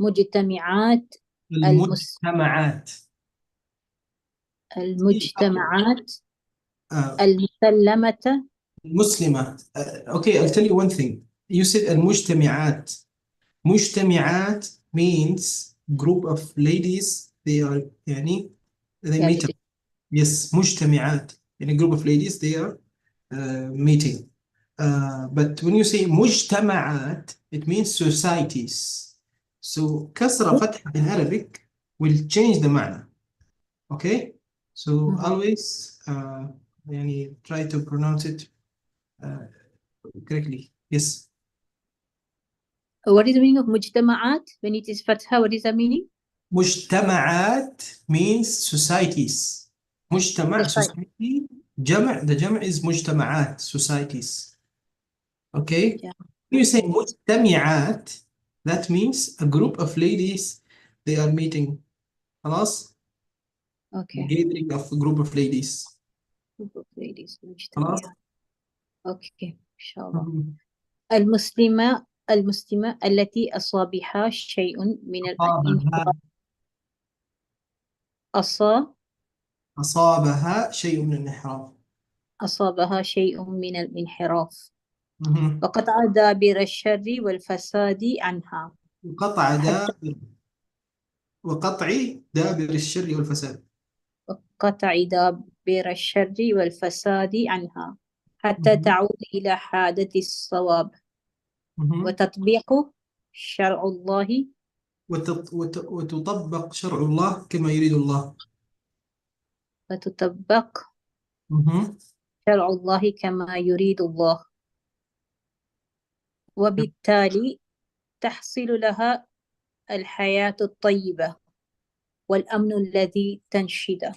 مجتمعات المجتمعات. المجتمعات آه. المسلمة. مسلمة. Okay, I'll tell you one thing. You said المجتمعات. مجتمعات means group of ladies. They are يعني they يعني meet up. Yes, مجتمعات يعني group of ladies they are meeting. But when you say مجتمعات it means societies. So كسرة فتحة in Arabic will change the معنى. Okay? So always يعني try to pronounce it uh, correctly. Yes. What is the meaning of مجتمعات? When it is فتحة, what is the meaning? مجتمعات means societies. مجتمع Society. society. جمع the جمع is مجتمعات societies. Okay? Yeah. When you say Okay. مجتمعات that means a group of ladies they are meeting. خلاص؟ Okay. Gathering of a group of ladies. Group of ladies. خلاص؟ مجتمعات. Okay. إن شاء الله. مهم. المسلمة التي أصابها شيء من أصابها. الانحراف. أصا أصابها شيء من الانحراف. أصابها شيء من الانحراف مهم. وقطع دابر الشر والفساد عنها وقطع حتى دابر وقطع دابر الشر والفساد. قطع دابر الشر والفساد عنها حتى مهم. تعود إلى حادة الصواب مهم. وتطبيق شرع الله. وتطبق شرع الله كما يريد الله. وتطبق مهم. شرع الله كما يريد الله وبالتالي تحصل لها الحياة الطيبة والأمن الذي تنشده.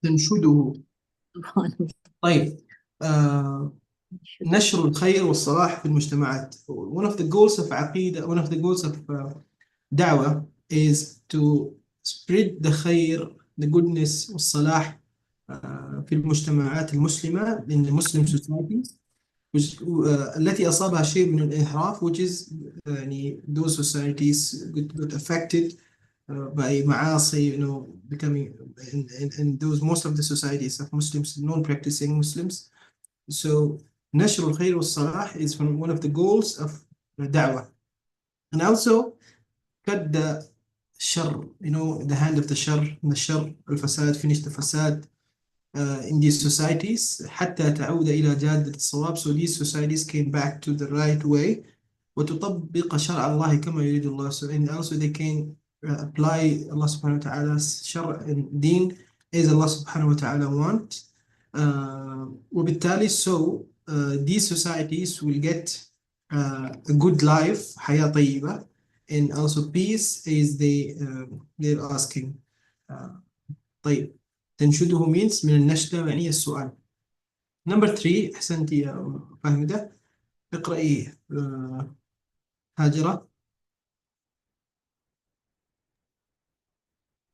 تنشده. طيب. آه نشر الخير والصلاح في المجتمعات. One of the goals of عقيدة one of the goals of دعوة is to spread the خير the goodness والصلاح في المجتمعات المسلمة in the Muslim societies التي أصابها شيء من الانحراف which is يعني those societies got affected by معاصي becoming in those most of the societies of Muslims non-practicing Muslims. So نشر الخير والصلاح is one of the goals of دعوة. And also cut the شر the hand of the شر الشر الفساد finish the فساد in these societies حتى تعود إلى جادة الصواب. So these societies came back to the right way. وتطبق شرع الله كما يريد الله. So and also they can apply Allah subhanahu wa ta'ala's شرع and deen as Allah subhanahu wa ta'ala want. وبالتالي so these societies will get a good life حياة طيبة and also peace as they're asking. طيب تنشده means من النشدة يعني السؤال. Number 3 أحسنتي يا فهمدة. اقرأي هاجرة.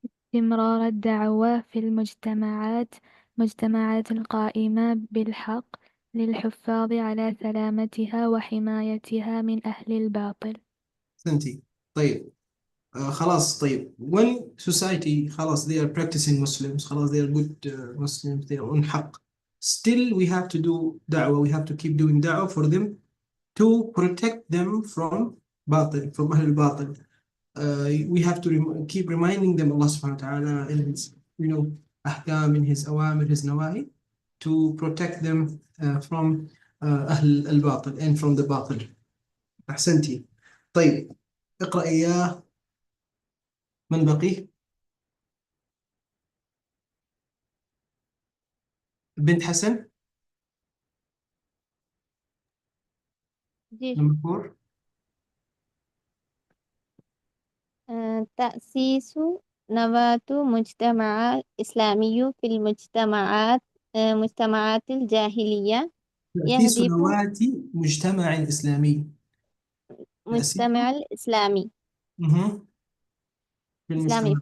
استمرار الدعوة في مجتمعات القائمة بالحق للحفاظ على سلامتها وحمايتها من أهل الباطل. أحسنتي. طيب خلاص. طيب when society خلاص they are practicing Muslims خلاص they are good Muslims they are on حق still we have to do دعوة we have to keep doing دعوة for them to protect them from باطل from أهل الباطل. We have to keep reminding them Allah subhanahu wa ta'ala in his أحكام in his أوامر his نواهي to protect them from أهل الباطل and from the باطل. أحسنتي. طيب اقرأ إياه. من بقي؟ بنت حسن. Ji number 4. تأسيس نواة مجتمع إسلامي في مجتمعات الجاهلية تأسيس يهدف نواة مجتمع إسلامي. تأسيس مجتمع الإسلامي مهم. في إسلامي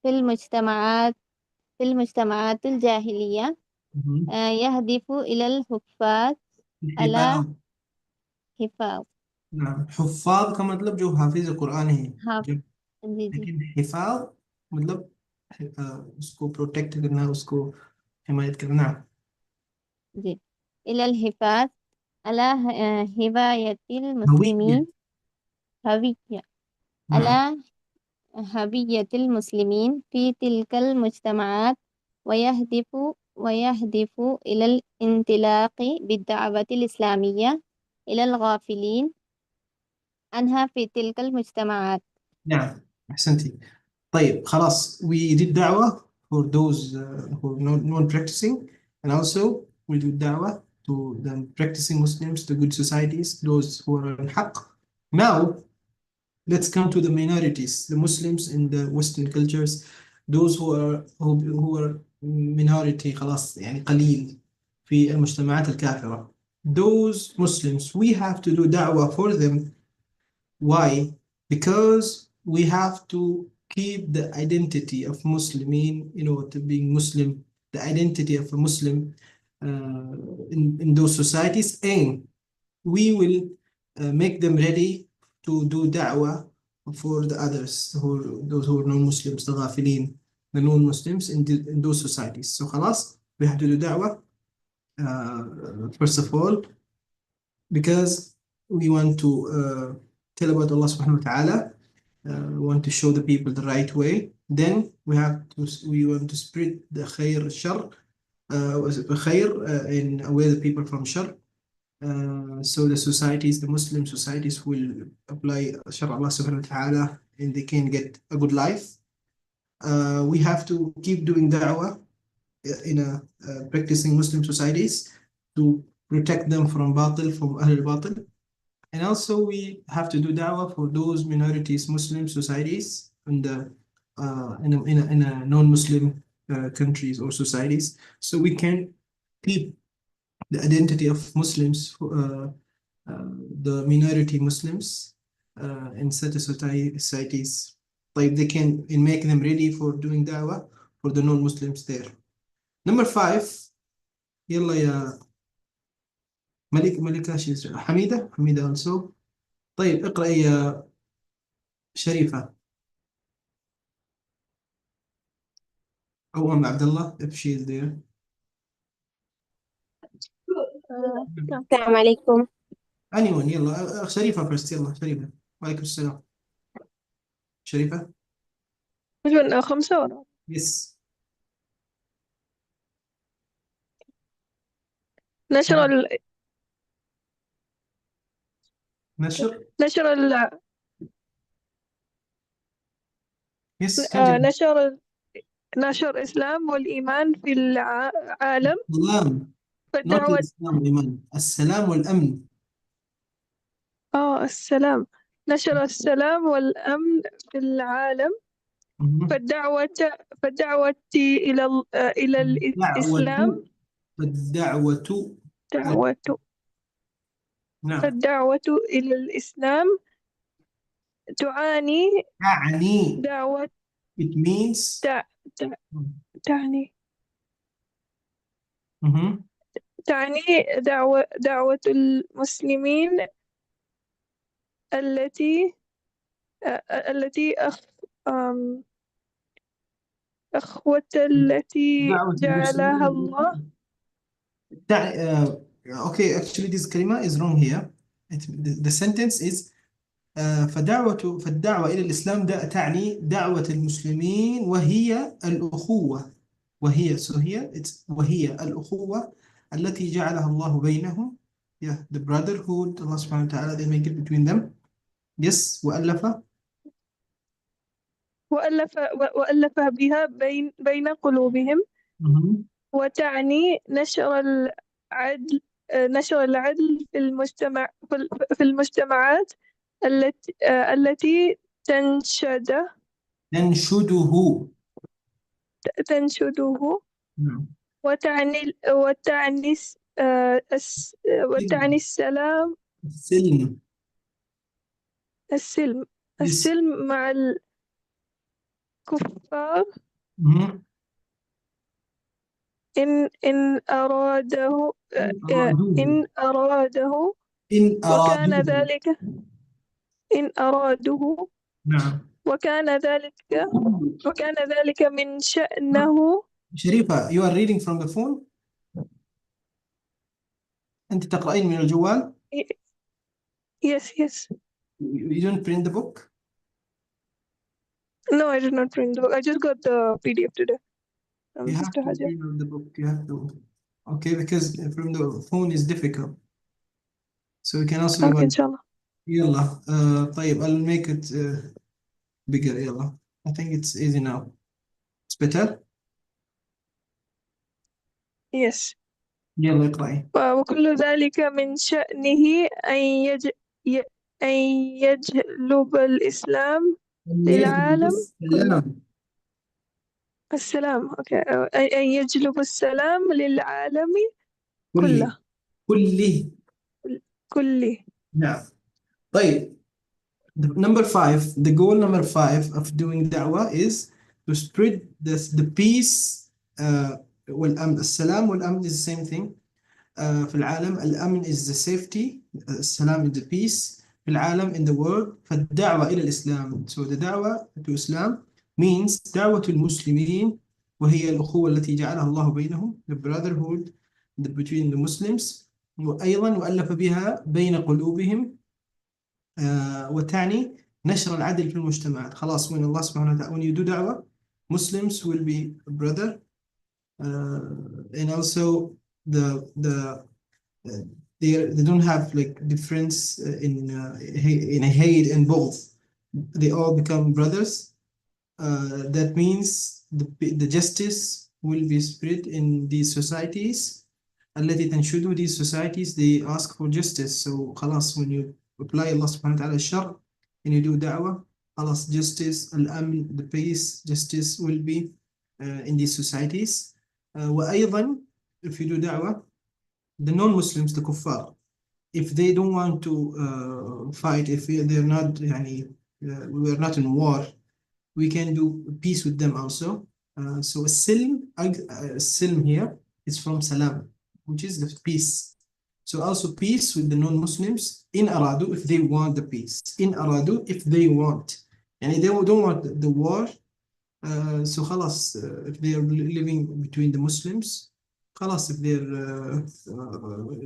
المجتمع. في المجتمعات الجاهلية مهم. يهدف إلى الحفاظ على الحفاظ. حفاظ نعم. حفاظ का मतलब जो हाफिज कुरान है, हाँ जब जी जी लेकिन हिफाज मतलब उसको protect करना, उसको हिमायत करना. जी इलल हिफाज अला हिवायतिल हवियत. मुस्लिमीन हविया अला نعم. हवियतिल मुस्लिमीन फी तिलकल मुज्तमआत वयहदिफु इलल इंतिलाक़ी बिद्दअवतिल इस्लामिय्या इलल गाफिलीन अनहा फी तिलकल मुज्तमआत. نعم أحسنتي. طيب خلاص, we did دعوة for those who are non practicing, and also we do دعوة to the practicing Muslims, the good societies, those who are on حق. Now let's come to the minorities, the Muslims in the Western cultures, those who are minority, خلاص يعني قليل في المجتمعات الكافرة. Those Muslims, we have to do da'wah for them. Why? Because we have to keep the identity of Muslimin, to being Muslim, the identity of a Muslim in those societies, and we will make them ready to do da'wah for the others, those who are non-Muslims, the ghafilin, the non-Muslims in those societies. So خلاص, we have to do da'wah first of all, because we want to tell about Allah subhanahu wa ta'ala, we want to show the people the right way. Then we want to spread the khair, shar, khair, and away the people from shar. So the societies, the Muslim societies, will apply shar Allah subhanahu wa ta'ala, and they can get a good life. We have to keep doing da'wah in practicing Muslim societies to protect them from batil, from Ahl al-Batil. And also we have to do da'wah for those minorities, Muslim societies in a non-Muslim countries or societies, so we can keep the identity of Muslims, the minority Muslims in such societies. Like they can make them ready for doing da'wah for the non-Muslims there. Number 5, يلا يا ملكة حميدة also. طيب اقرأي يا شريفة أو أم عبد الله if she is there. السلام عليكم. anyone, يلا شريفة first, يلا شريفة. وعليكم السلام. شريفة. من 5 ورا. yes. نشر ال... نشر. نشر ال... yes continue. نشر الإسلام والإيمان في العالم السلام. not فالدعوة الإسلام والإيمان, السلام والأمن. السلام. نشر السلام والأمن في العالم فالدعوة إلى الإسلام الدعوة. نعم. فالدعوة إلى الإسلام تعني دعوة it means تعني دعوة المسلمين التي أخوة التي جعلها الله. okay, actually this kalima is wrong here. The sentence is فالدعوة إلى الإسلام تعني دعوة المسلمين وهي الأخوة. وهي الأخوة التي جعلها الله بينهم. the brotherhood Allah subhanahu wa ta'ala they make it between them. yes. وألف بها بين قلوبهم. وتعني نشر العدل في المجتمعات التي تنشده. وتعني السلم مع الكفار إن أراده إن وكان أرادوه. ذلك إن أرادوه نعم. وكان ذلك من شأنه. شريفة you are reading from the phone. أنت تقرأين من الجوال. Yes. You don't print the book. No, I did not print the book. I just got the PDF today. You have Sister to Hajar. read the book. You have to. Okay, because from the phone is difficult. So we can also Okay, inshallah. يلا طيب I'll make it bigger. يلا I think it's easy now. It's better. Yes. يلا اقرأي. وكل ذلك من شأنه أن يجلب الإسلام للعالم السلام. أوكي. أن يجلب السلام للعالم كله. نعم. طيب the goal number 5 of doing da'wah is to spread the peace والأمن. السلام والأمن is the same thing. في العالم الأمن is the safety, السلام is the peace في العالم in the world. فالدعوة إلى الإسلام. So the da'wah to Islam means دعوة المسلمين وهي الأخوة التي جعلها الله بينهم, the brotherhood between the Muslims. وأيضا وألف بها بين قلوبهم وتعني نشر العدل في المجتمعات. خلاص when Allah subhanahu wa ta'ala when you do da'wah Muslims will be a brother and also they don't have like difference in hate and both. They all become brothers. That means the justice will be spread in these societies. التي تنشده these societies they ask for justice. So خلاص when you apply Allah subhanahu wa ta'ala الشر and you do da'wah خلاص justice الأمن, the peace, justice will be in these societies. وأيضا if you do da'wah the non-Muslims, the kuffar, if they don't want to fight, if they're not we're not in war, we can do peace with them also. So silm here is from salam, which is the peace. So also peace with the non-Muslims in aradu if they want the peace, in aradu if they want, and they don't want the war. So خلاص if they are living between the Muslims خلاص if they're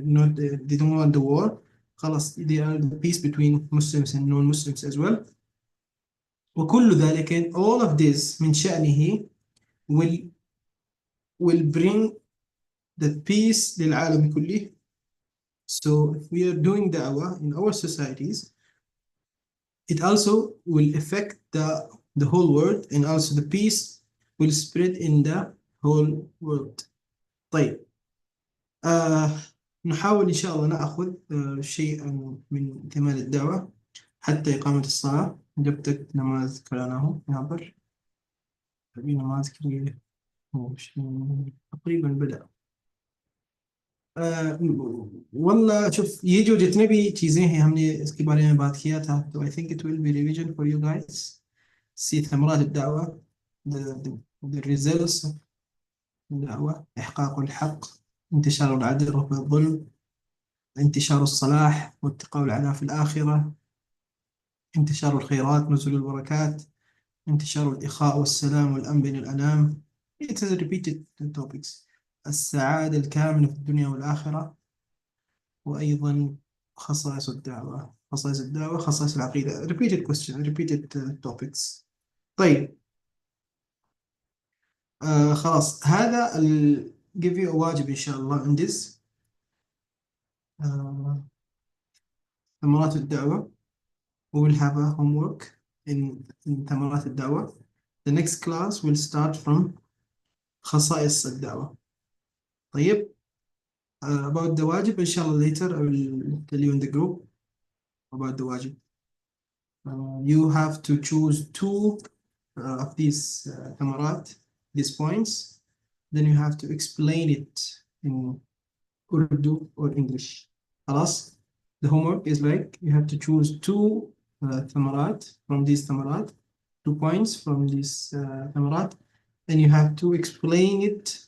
not they don't want the war خلاص they are the peace between Muslims and non-Muslims as well. وكل ذلك all of this من شأنه will bring the peace للعالم كله. So if we are doing da'wah in our societies it also will affect the whole world and also the peace will spread in the whole world. طيب نحاول إن شاء الله نأخذ شيئا من كمال الدعوة حتى إقامة الصلاة. جبتك نماذج كلامه نابر نماذج كبيرة تقريبا بدأ. والله شوف ये जो जितने भी चीज़ें हैं हमने इसके बारे में बात किया था तो I think it will be revision for you guys. See ثمرات الدعوة, the results of الدعوة, إحقاق الحق, انتشار العدل رفع الظلم, انتشار الصلاح واتقاء العناء في الآخرة, انتشار الخيرات نزول البركات, انتشار الإخاء والسلام والأمن بين الأنام. It is repeated topics. السعادة الكاملة في الدنيا والآخرة, وأيضا خصائص الدعوة, خصائص العقيدة. Repeated question, repeated topics. طيب خلاص هذا give you a واجب إن شاء الله in this ثمرات الدعوة. We will have a homework in ثمرات الدعوة. The next class will start from خصائص الدعوة. طيب about the واجب إن شاء الله later I will tell you in the group about the واجب. You have to choose 2 of these ثمرات, these points, then you have to explain it in Urdu or English. خلاص. The homework is like you have to choose 2 ثمرات from these ثمرات, 2 points from these ثمرات, and you have to explain it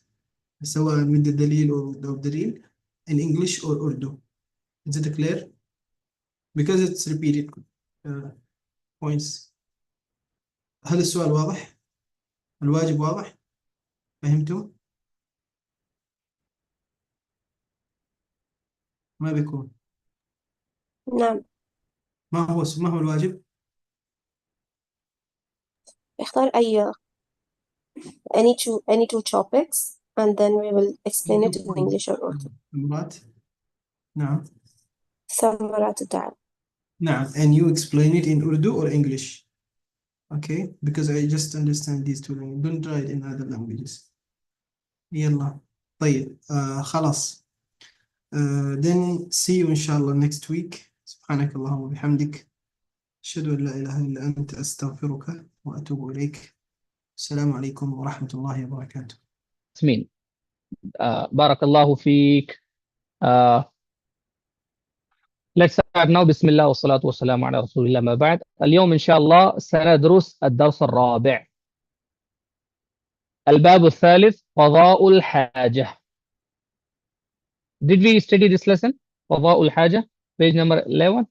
سواء with the دليل or without دليل in English or Urdu. Is it clear? because it's repeated points. هل السؤال واضح؟ الواجب واضح؟ فهمتوا؟ ما بيكون. نعم. ما هو الواجب؟ اختار any two topics and then we will explain it in English or Urdu. ثمرات. نعم. ثمرات الدعوة. نعم. And you explain it in Urdu or English? Okay, because I just understand these two languages. Don't try it in other languages. يلا. طيب خلاص. Then see you inshallah next week. سبحانك اللهم وبحمدك. أشهد أن لا إله إلا أنت أستغفرك وأتوب إليك. السلام عليكم ورحمة الله وبركاته. ياسمين بارك الله فيك. Let's start now. بسم الله والصلاة والسلام على رسول الله ما بعد. اليوم إن شاء الله سندرس الدرس الرابع. الباب الثالث قضاء الحاجة. Did we study this lesson? قضاء الحاجة. Page number 11.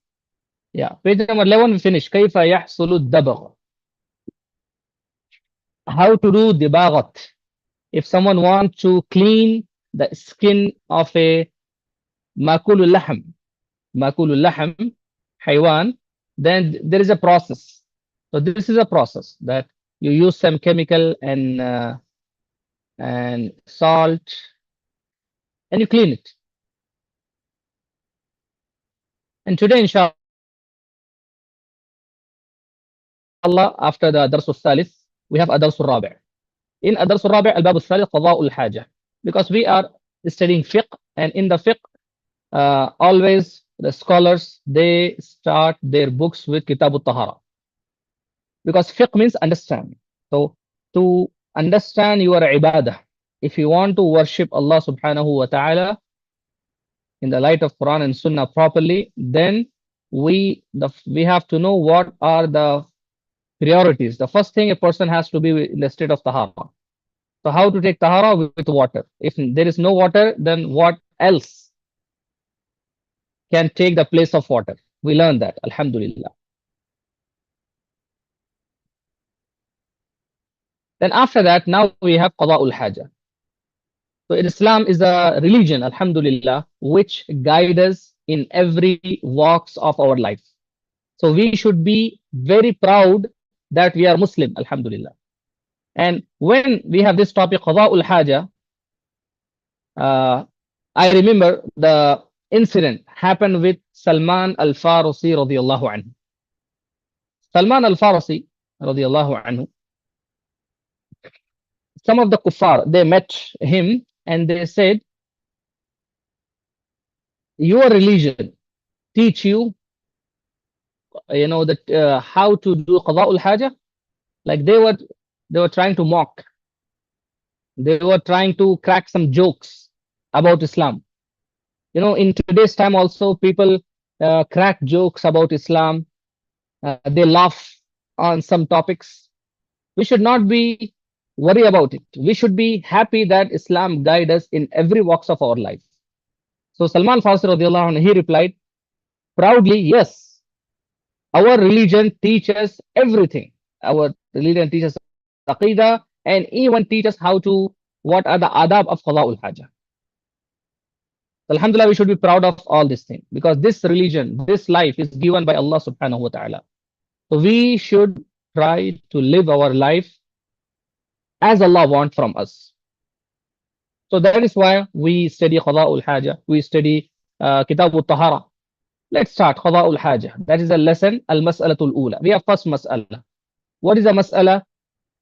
Yeah, page number 11 we finished. كيف يحصل الدبغ. How to do دباغة. If someone wants to clean the skin of a مأكول اللحم حيوان, then there is a process. So this is a process that you use some chemical and salt and you clean it. And today inshallah after the درس الثالث we have الدرس الرابع. In الدرس الرابع الباب الثالث قضاء الحاجة, because we are studying fiqh, and in the fiqh always the scholars they start their books with kitab al-tahara, because fiqh means understanding. So to understand your ibadah, if you want to worship Allah subhanahu wa ta'ala in the light of Quran and Sunnah properly, then we have to know what are the priorities. The first thing, a person has to be in the state of tahara. So how to take tahara? With water. If there is no water, then what else can take the place of water? We learned that, alhamdulillah. Then after that, now we have qada'ul haja. So Islam is a religion, alhamdulillah, which guides us in every walks of our life. So we should be very proud that we are Muslim, alhamdulillah. And when we have this topic, qada'ul haja, I remember the incident happened with Salman al-Farisi radiyallahu anhu. Salman al-Farisi radiyallahu anhu, some of the kuffar, they met him and they said, your religion teach you, that how to do qada'ul haja. Like they were trying to mock. They were trying to crack some jokes about Islam. In today's time also people crack jokes about Islam. They laugh on some topics. We should not be worried about it. We should be happy that Islam guides us in every walks of our life. So Salman Farsi radiallahu anhu, he replied proudly, yes, our religion teaches everything. Our religion teaches aqidah and even teaches what are the adab of qada'ul haja. Alhamdulillah, we should be proud of all these things, because this religion, this life is given by Allah subhanahu wa ta'ala. So we should try to live our life as Allah wants from us. So that is why we study qada'ul haja, we study kitab al-tahara. Let's start qada'ul haja. That is a lesson, al-mas'alatul ula. We have first mas'ala. What is the mas'ala?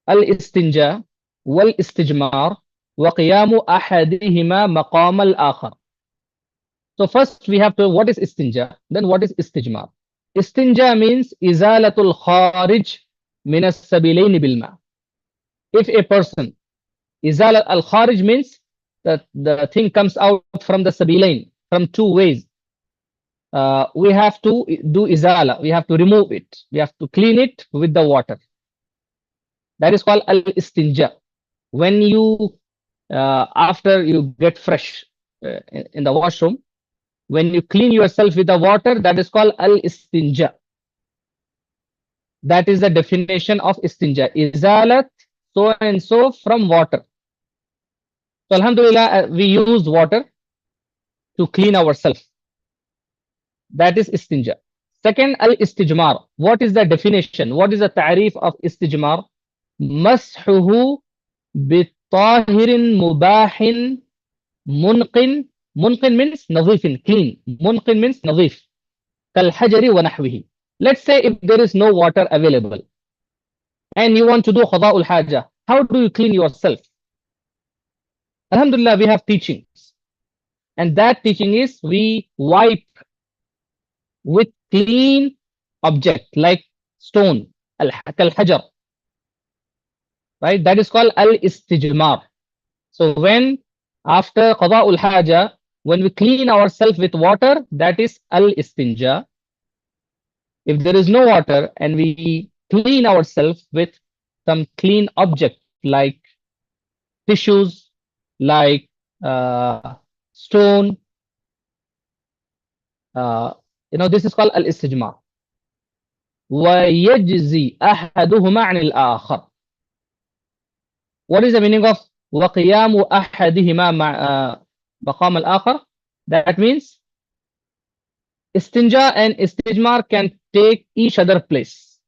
Al-istinja wal-istijmar wa qiyamu ahadihima maqam al-akhar. So first we have to, what is istinja? Then what is istijmar? Istinja means izalatul kharij min as-sabilayn bil ma. If a person, izala al-kharij means that the thing comes out from the sabilayn, from two ways. We have to do izala, we have to remove it, we have to clean it with the water. That is called al-istinja. When you, after you get fresh in the washroom, when you clean yourself with the water, that is called al-istinja. That is the definition of istinja. Izalat so and so from water. So alhamdulillah, we use water to clean ourselves. That is istinja. Second, al-istijmar. What is the definition? What is the ta'rif of istijmar? Mashuhu bitahirin mubahin munqin. Munqin means nadhifin, clean. Munqin means nadhif. Kal hajari wa nahwihi. Let's say if there is no water available and you want to do qada'ul haja, how do you clean yourself? Alhamdulillah, we have teachings. And that teaching is we wipe with clean object like stone, kal hajar. Right? That is called al-istijmar. So when after qada'ul haja, when we clean ourselves with water, that is al-istinja. If there is no water and we clean ourselves with some clean object like tissues, like stone, this is called al-istijmar. وَيَجْزِي أَحَدُهُمَا عَنِ الْآخَرِ. What is the meaning of وَقِيَامُ أَحَدِهِمَا مَقَامَ الْآخَرِ? That means istinja and istijmar can take each other place.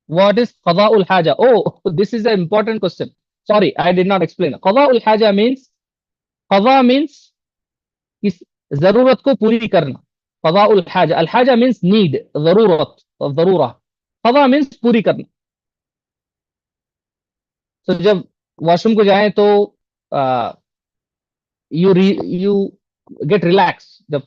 What is qada'ul haja? Oh, this is an important question. Sorry, I did not explain. Qada'ul haja means, qada means is zarurat ko puri karna. Qada'ul haja. Al haja means need, zarurat, of zarura. Qada means puri karna. So जब washroom को जाएं तो you get relaxed. जब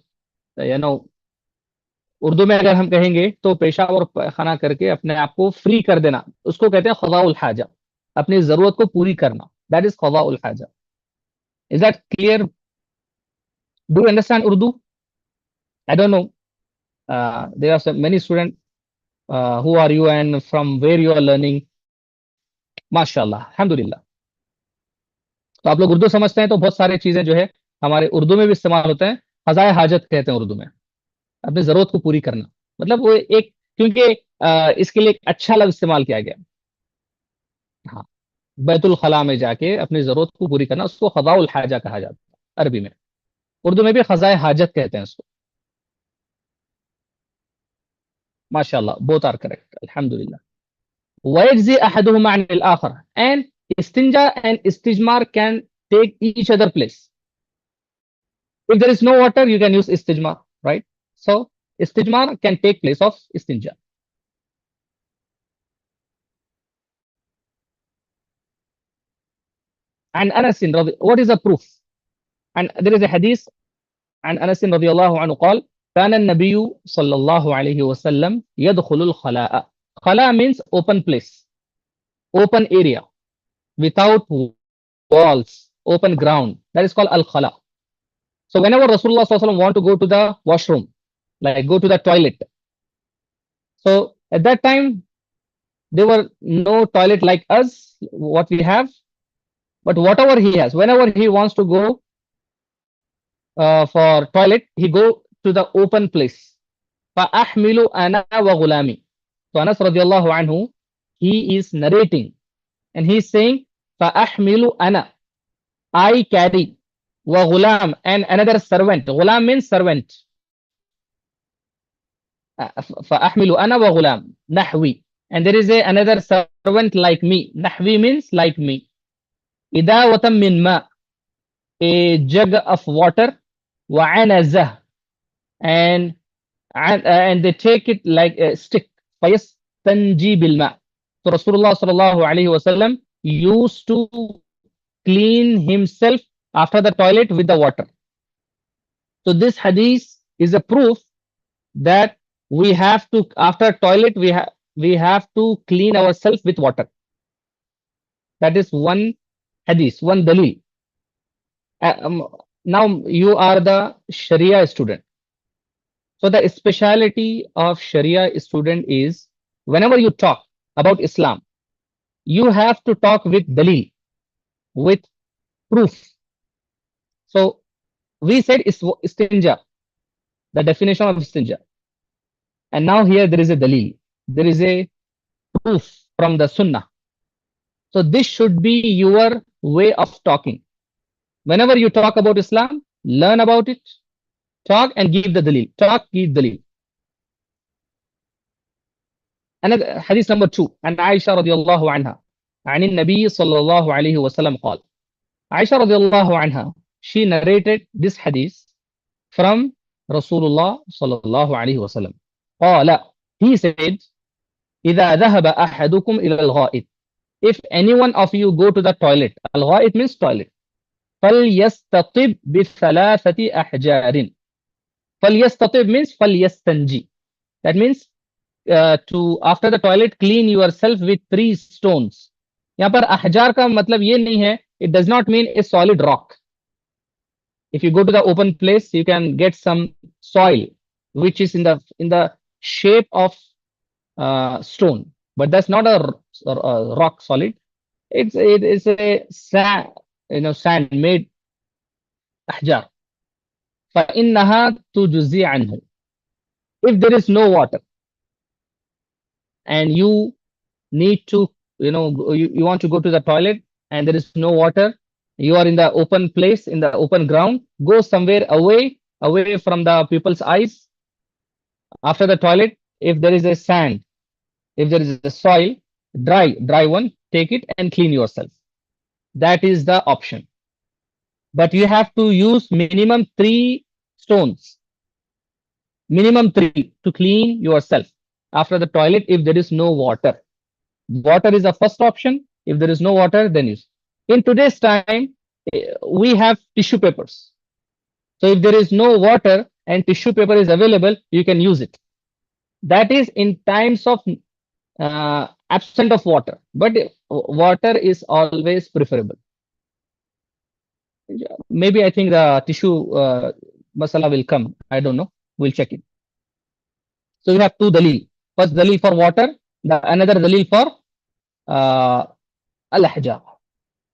उर्दू में अगर हम कहेंगे तो पेशाब और खाना करके अपने आप को फ्री कर देना, उसको कहते हैं क़ज़ाउल हाजा, अपनी जरूरत को पूरी करना. That is क़ज़ाउल हाजा. Is that clear? Do you understand Urdu? I don't know. There are many students. Who are you and from where you are learning? माशाल्लाह, अल्हम्दुलिल्लाह. तो आप लोग उर्दू समझते हैं तो बहुत सारी चीजें जो है हमारे उर्दू में भी इस्तेमाल होते हैं. क़ज़ाए हाजत कहते हैं उर्दू में, अपनी जरूरत को पूरी करना. मतलब वो एक, क्योंकि इसके लिए एक अच्छा लफ्ज़ इस्तेमाल किया गया. हाँ, बैतुल खला में जाके अपनी जरूरत को पूरी करना, उसको क़ज़ाउल हाजा कहा जाता है अरबी में. उर्दू में भी क़ज़ाए हाजत कहते हैं उसको. माशाल्लाह, both are correct. अल्हम्दुलिल्लाह. وَيَجْزِي أَحَدُهُمَا عَنِ الْآخَرِ. And istinja and istijmar can take each other place. If there is no water, you can use istijmar, right? So istijmar can take place of istinja. And Anas, what is the proof? And there is a hadith. And Anas radiyallahu anhu قال كان النبي صلى الله عليه وسلم يدخل الخلاء. Khala means open place, open area, without walls, open ground. That is called al-khala. So whenever Rasulullah sallallahu alaihi wasallam want to go to the washroom, like go to the toilet, so at that time there were no toilet like us, what we have, but whatever he has, whenever he wants to go for toilet, he go to the open place. فَأَحْمِلُ أَنَا وَغُلَامِ. So Anas radiallahu anhu, he is narrating and he is saying, فَأَحْمِلُ أَنَا, I carry, وَغُلَام, and another servant. Ghulam means servant. فَأَحْمِلُ أَنَا وَغُلَام, نَحْوِي. And there is another servant like me. Nahwi means like me. إِدَاوَةً مِّن مَاء, a jug of water. وَعَنَزَةً, and they take it like a stick. فَيَسْتَنْجِي بِالْمَاء. So Rasulullah sallallahu alayhi wasallam used to clean himself after the toilet with the water. So this hadith is a proof that we have to, after toilet, we have to clean ourselves with water. That is one hadith, one dalil. Now you are the Sharia student. So the speciality of Sharia student is, whenever you talk about Islam, you have to talk with dalil, with proof. So we said istinja, the definition of istinja. And now here there is a dalil. There is a proof from the sunnah. So this should be your way of talking. Whenever you talk about Islam, learn about it, talk and give the dalil. Talk, give dalil. Another hadith number 2. And Aisha radiallahu anha. عن النبي صلى الله عليه وسلم قال. Aisha radiallahu anha, she narrated this hadith from Rasulullah صلى الله عليه وسلم. قال, he said, إذا ذهب أحدكم إلى الغائط. If any one of you go to the toilet, al-gha'it means toilet. فَلْيَسْتَطِبْ بِثَلَاثَةِ أَحْجَارٍ. فَلْيَسْتَطِبْ means فَلْيَسْتَنْجِ. That means to after the toilet clean yourself with 3 stones. यहाँ पर ahjar का मतलब ये नहीं है, it does not mean a solid rock. If you go to the open place, you can get some soil which is in the shape of stone, but that's not a rock solid. It is a sand, sand made ahjar. فإنها تجزي عنه. If there is no water and you need to, you want to go to the toilet and there is no water, you are in the open place, in the open ground, go somewhere away from the people's eyes. After the toilet, if there is a sand, if there is a soil, dry one, take it and clean yourself. That is the option. But you have to use minimum 3 stones. Minimum 3 to clean yourself after the toilet if there is no water. Water is the first option. If there is no water, then use. In today's time, we have tissue papers. So if there is no water and tissue paper is available, you can use it. That is in times of absent of water, but water is always preferable. Maybe I think the tissue masala will come. I don't know. We'll check it. So we have 2 dalil. First dalil for water, another dalil for al-ahjar.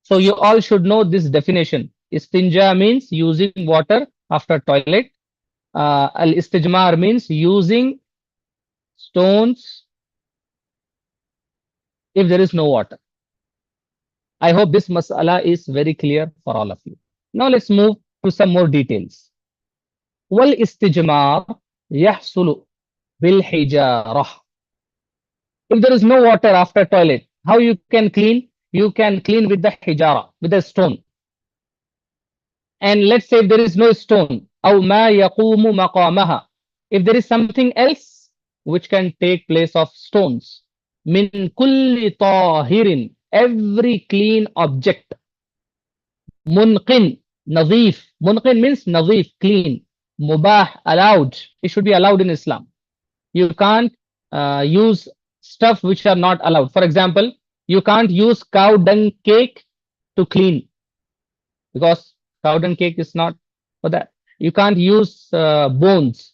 So you all should know this definition. Istinja means using water after toilet. Al-istijmar means using stones if there is no water. I hope this masala is very clear for all of you. Now let's move to some more details. Wal istijmar yahsulu bil hijarah. If there is no water after toilet, how you can clean? You can clean with the hijara, with the stone. And let's say if there is no stone, أو ما يقوم مقامها. If there is something else which can take place of stones. Min kulli tahirin, every clean object. Munqin, nadif. Munqin means nadif, clean. Mubah, allowed. It should be allowed in Islam. You can't use stuff which are not allowed. For example, you can't use cow dung cake to clean because cow dung cake is not for that. You can't use bones.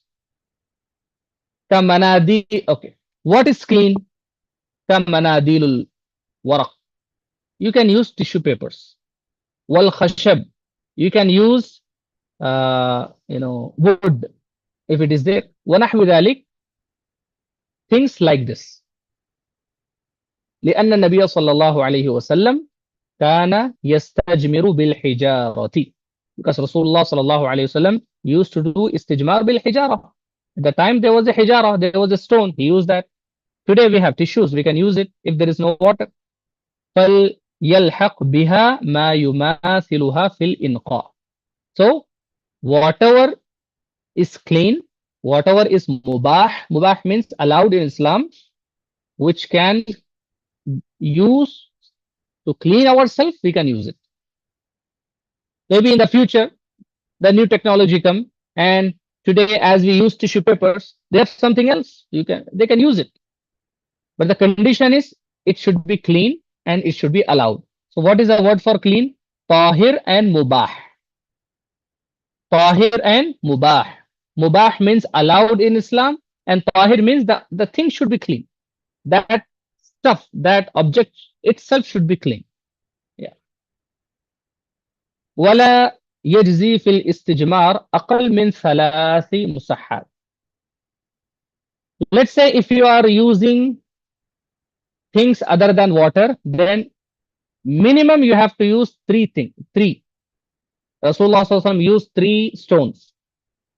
Kamanadi. Okay. What is clean? Kamanadilul waraq. You can use tissue papers. Wal khashab. You can use wood if it is there. Wa nahwi dhalik. Things like this. لأن النبي صلى الله عليه وسلم كان يستجمر بالحجارة. Because Rasulullah صلى الله عليه وسلم used to do istijmar bil hijara. At the time there was a hijara, there was a stone. He used that. Today we have tissues. We can use it if there is no water. فَلْيَلْحَقْ بِهَا مَا يُمَاثِلُهَا فِي الْإِنْقَاءِ. So whatever is clean, whatever is mubah, mubah means allowed in Islam, which can use to clean ourselves, we can use it. Maybe in the future, the new technology come, and today as we use tissue papers, they have something else. They can use it. But the condition is it should be clean and it should be allowed. So what is the word for clean? Tahir and mubah. Tahir and mubah. Mubah means allowed in Islam, and tahir means the thing should be clean. That stuff, that object itself should be clean. Yeah. Wala يجزي في الاستجمار أقل من 3 مسحات. Let's say if you are using things other than water, then minimum you have to use 3 things. 3. Rasulullah SAW used 3 stones.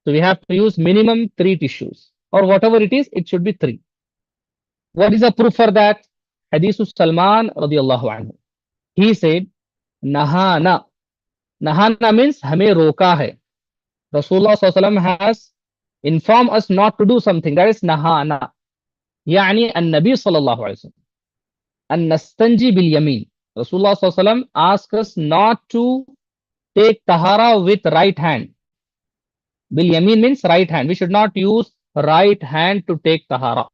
So we have to use minimum 3 tissues, or whatever it is, it should be 3. What is the proof for that? Hadith Salman radiallahu anhu. He said, Nahana. Nahana means hame roka hai. Rasulullah SAW has informed us not to do something. That is Nahana. Yani an-Nabi sallallahu alayhi wa sallam. An nastanji bil yamin. Rasulullah SAW asked us not to take tahara with right hand. Bil yamin means right hand. We should not use right hand to take tahara.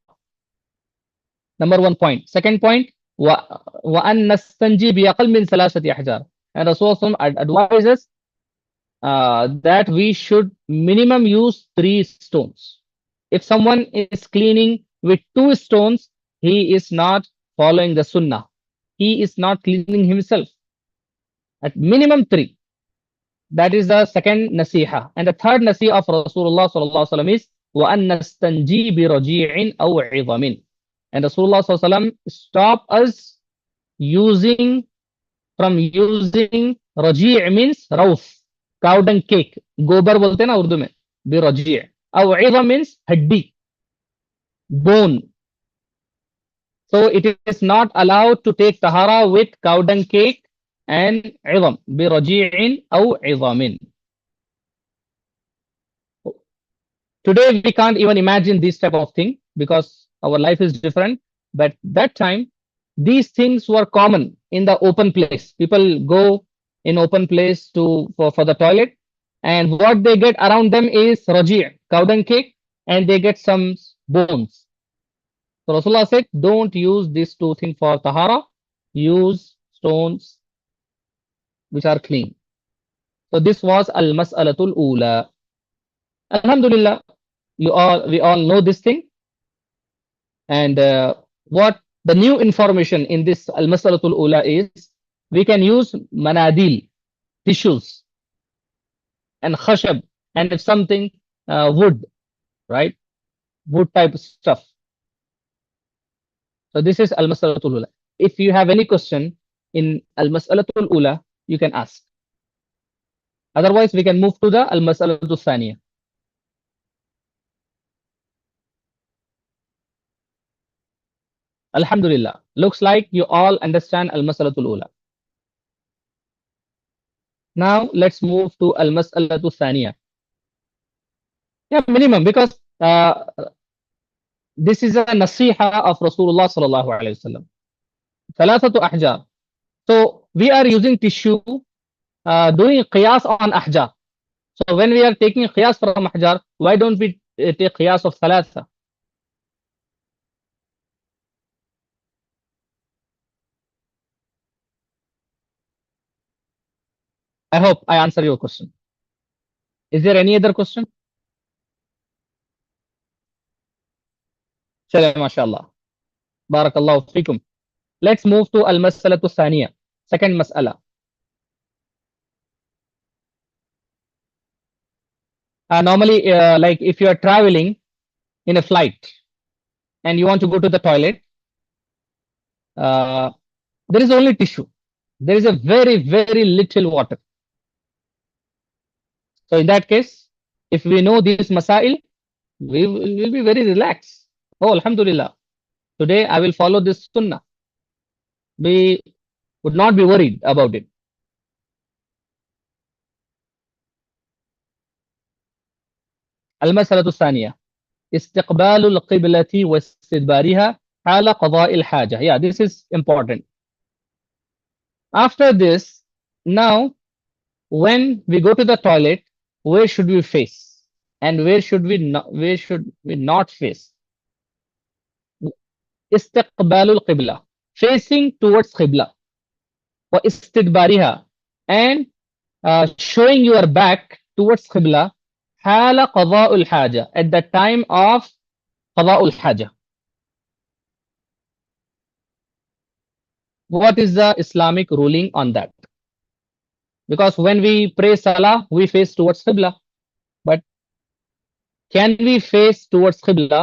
Number 1 point. Second point, وَأَن نَسْتَنْجِي بِأَقَلْ مِنْ ثَلَاثَةِ أَحْجَارٍ. And Rasulullah advises that we should minimum use 3 stones. If someone is cleaning with 2 stones, he is not following the sunnah. He is not cleaning himself. At minimum 3. That is the second nasiha. And the third nasiha of Rasulullah sallallahu alaihi wasallam is وَأَن نَسْتَنْجِي بِرَجِيعٍ أَوْ عِظَمٍ. And Rasulullah sallallahu alaihi wasallam stop us using raji' means raus, cow dung cake. Gobar bolte na Urdu mein. Biraji'. Aw 'idham means haddi, bone. So it is not allowed to take tahara with cow dung cake and 'idham. Biraji'in aw 'idhamin. Today we can't even imagine this type of thing because our life is different. But that time, these things were common in the open place. People go in open place for the toilet, and what they get around them is raji', cow dung cake, and they get some bones. So Rasulullah said, don't use these 2 things for tahara. Use stones which are clean. So this was al-mas'alatul ula. Alhamdulillah, we all know this thing. And what the new information in this al-mas'alatul ula is, we can use manadil, tissues, and khashab, and if something wood, right? Wood type stuff. So this is al-mas'alatul ula. If you have any question in al-mas'alatul ula, you can ask. Otherwise, we can move to the al-mas'alatul thaniya. Alhamdulillah. Looks like you all understand al-mas'alatul ula. Now let's move to al-mas'alatul thaniya. Yeah, minimum, because this is a nasiha of Rasulullah sallallahu alaihi wasallam. Thalathatu ahjar. So we are using tissue, doing qiyas on ahjar. So when we are taking qiyas from ahjar, why don't we take qiyas of thalatha? I hope I answer your question. Is there any other question? Shalom, mashallah. Barakallahu fikum. Let's move to al-mas'alatu thaniya. Second mas'ala. Normally, like if you are traveling in a flight and you want to go to the toilet, there is only tissue. There is a very, very little water. So in that case, if we know this masail, we will be very relaxed. Oh, alhamdulillah. Today I will follow this sunnah. We would not be worried about it. المسألة الثانية استقبال القبلة واستدبارها حال قضاء الحاجة. Yeah, this is important. After this, now when we go to the toilet, where should we face and where should we not face? استقبال القبلة, facing towards qibla, واستدبارها, and showing your back towards qibla, حال قضاء الحاجة, at the time of قضاء الحاجة. What is the Islamic ruling on that? Because when we pray Salah, we face towards Qibla. But can we face towards Qibla?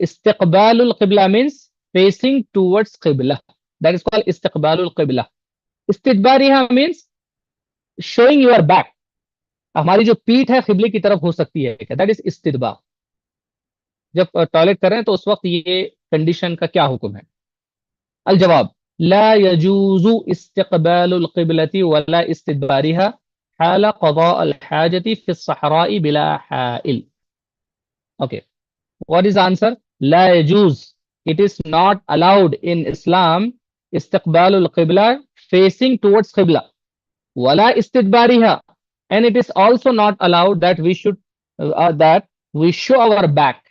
Istiqbalul Qibla means facing towards Qibla. That is called Istiqbalul Qibla. Istidbariha means showing your back. हमारी जो पीठ है क़िबले की तरफ हो सकती है, that is इस्तिदबा. जब टॉयलेट कर रहे हैं तो उस वक्त ये कंडीशन का क्या हुक्म है? अल जवाब ला यजूजु इस्तिक़बालुल क़िबलति वला इस्तिदबारिहा हाल क़ज़ाअल हाजति फ़ी الصحراء बिला हाइल. Okay, what is answer? ला यजूज, it is not allowed in Islam istiqbalul qibla, facing towards qibla, wala istidbariha, and it is also not allowed that we show our back.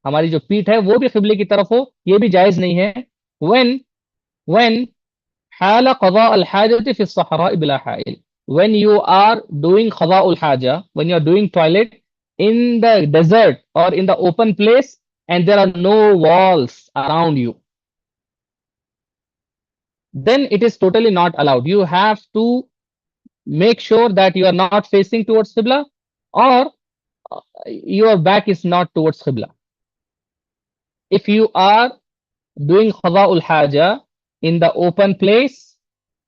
हमारी जो पीठ है वो भी क़िबले की तरफ हो, ये भी जायज नहीं है. when hala qada al hajati fi as-sahra bila ha'il, when you are doing qada al haja, when you are doing toilet in the desert or in the open place and there are no walls around you, then it is totally not allowed. You have to make sure that you are not facing towards Qibla or your back is not towards Qibla. If you are doing Qada'ul Haja in the open place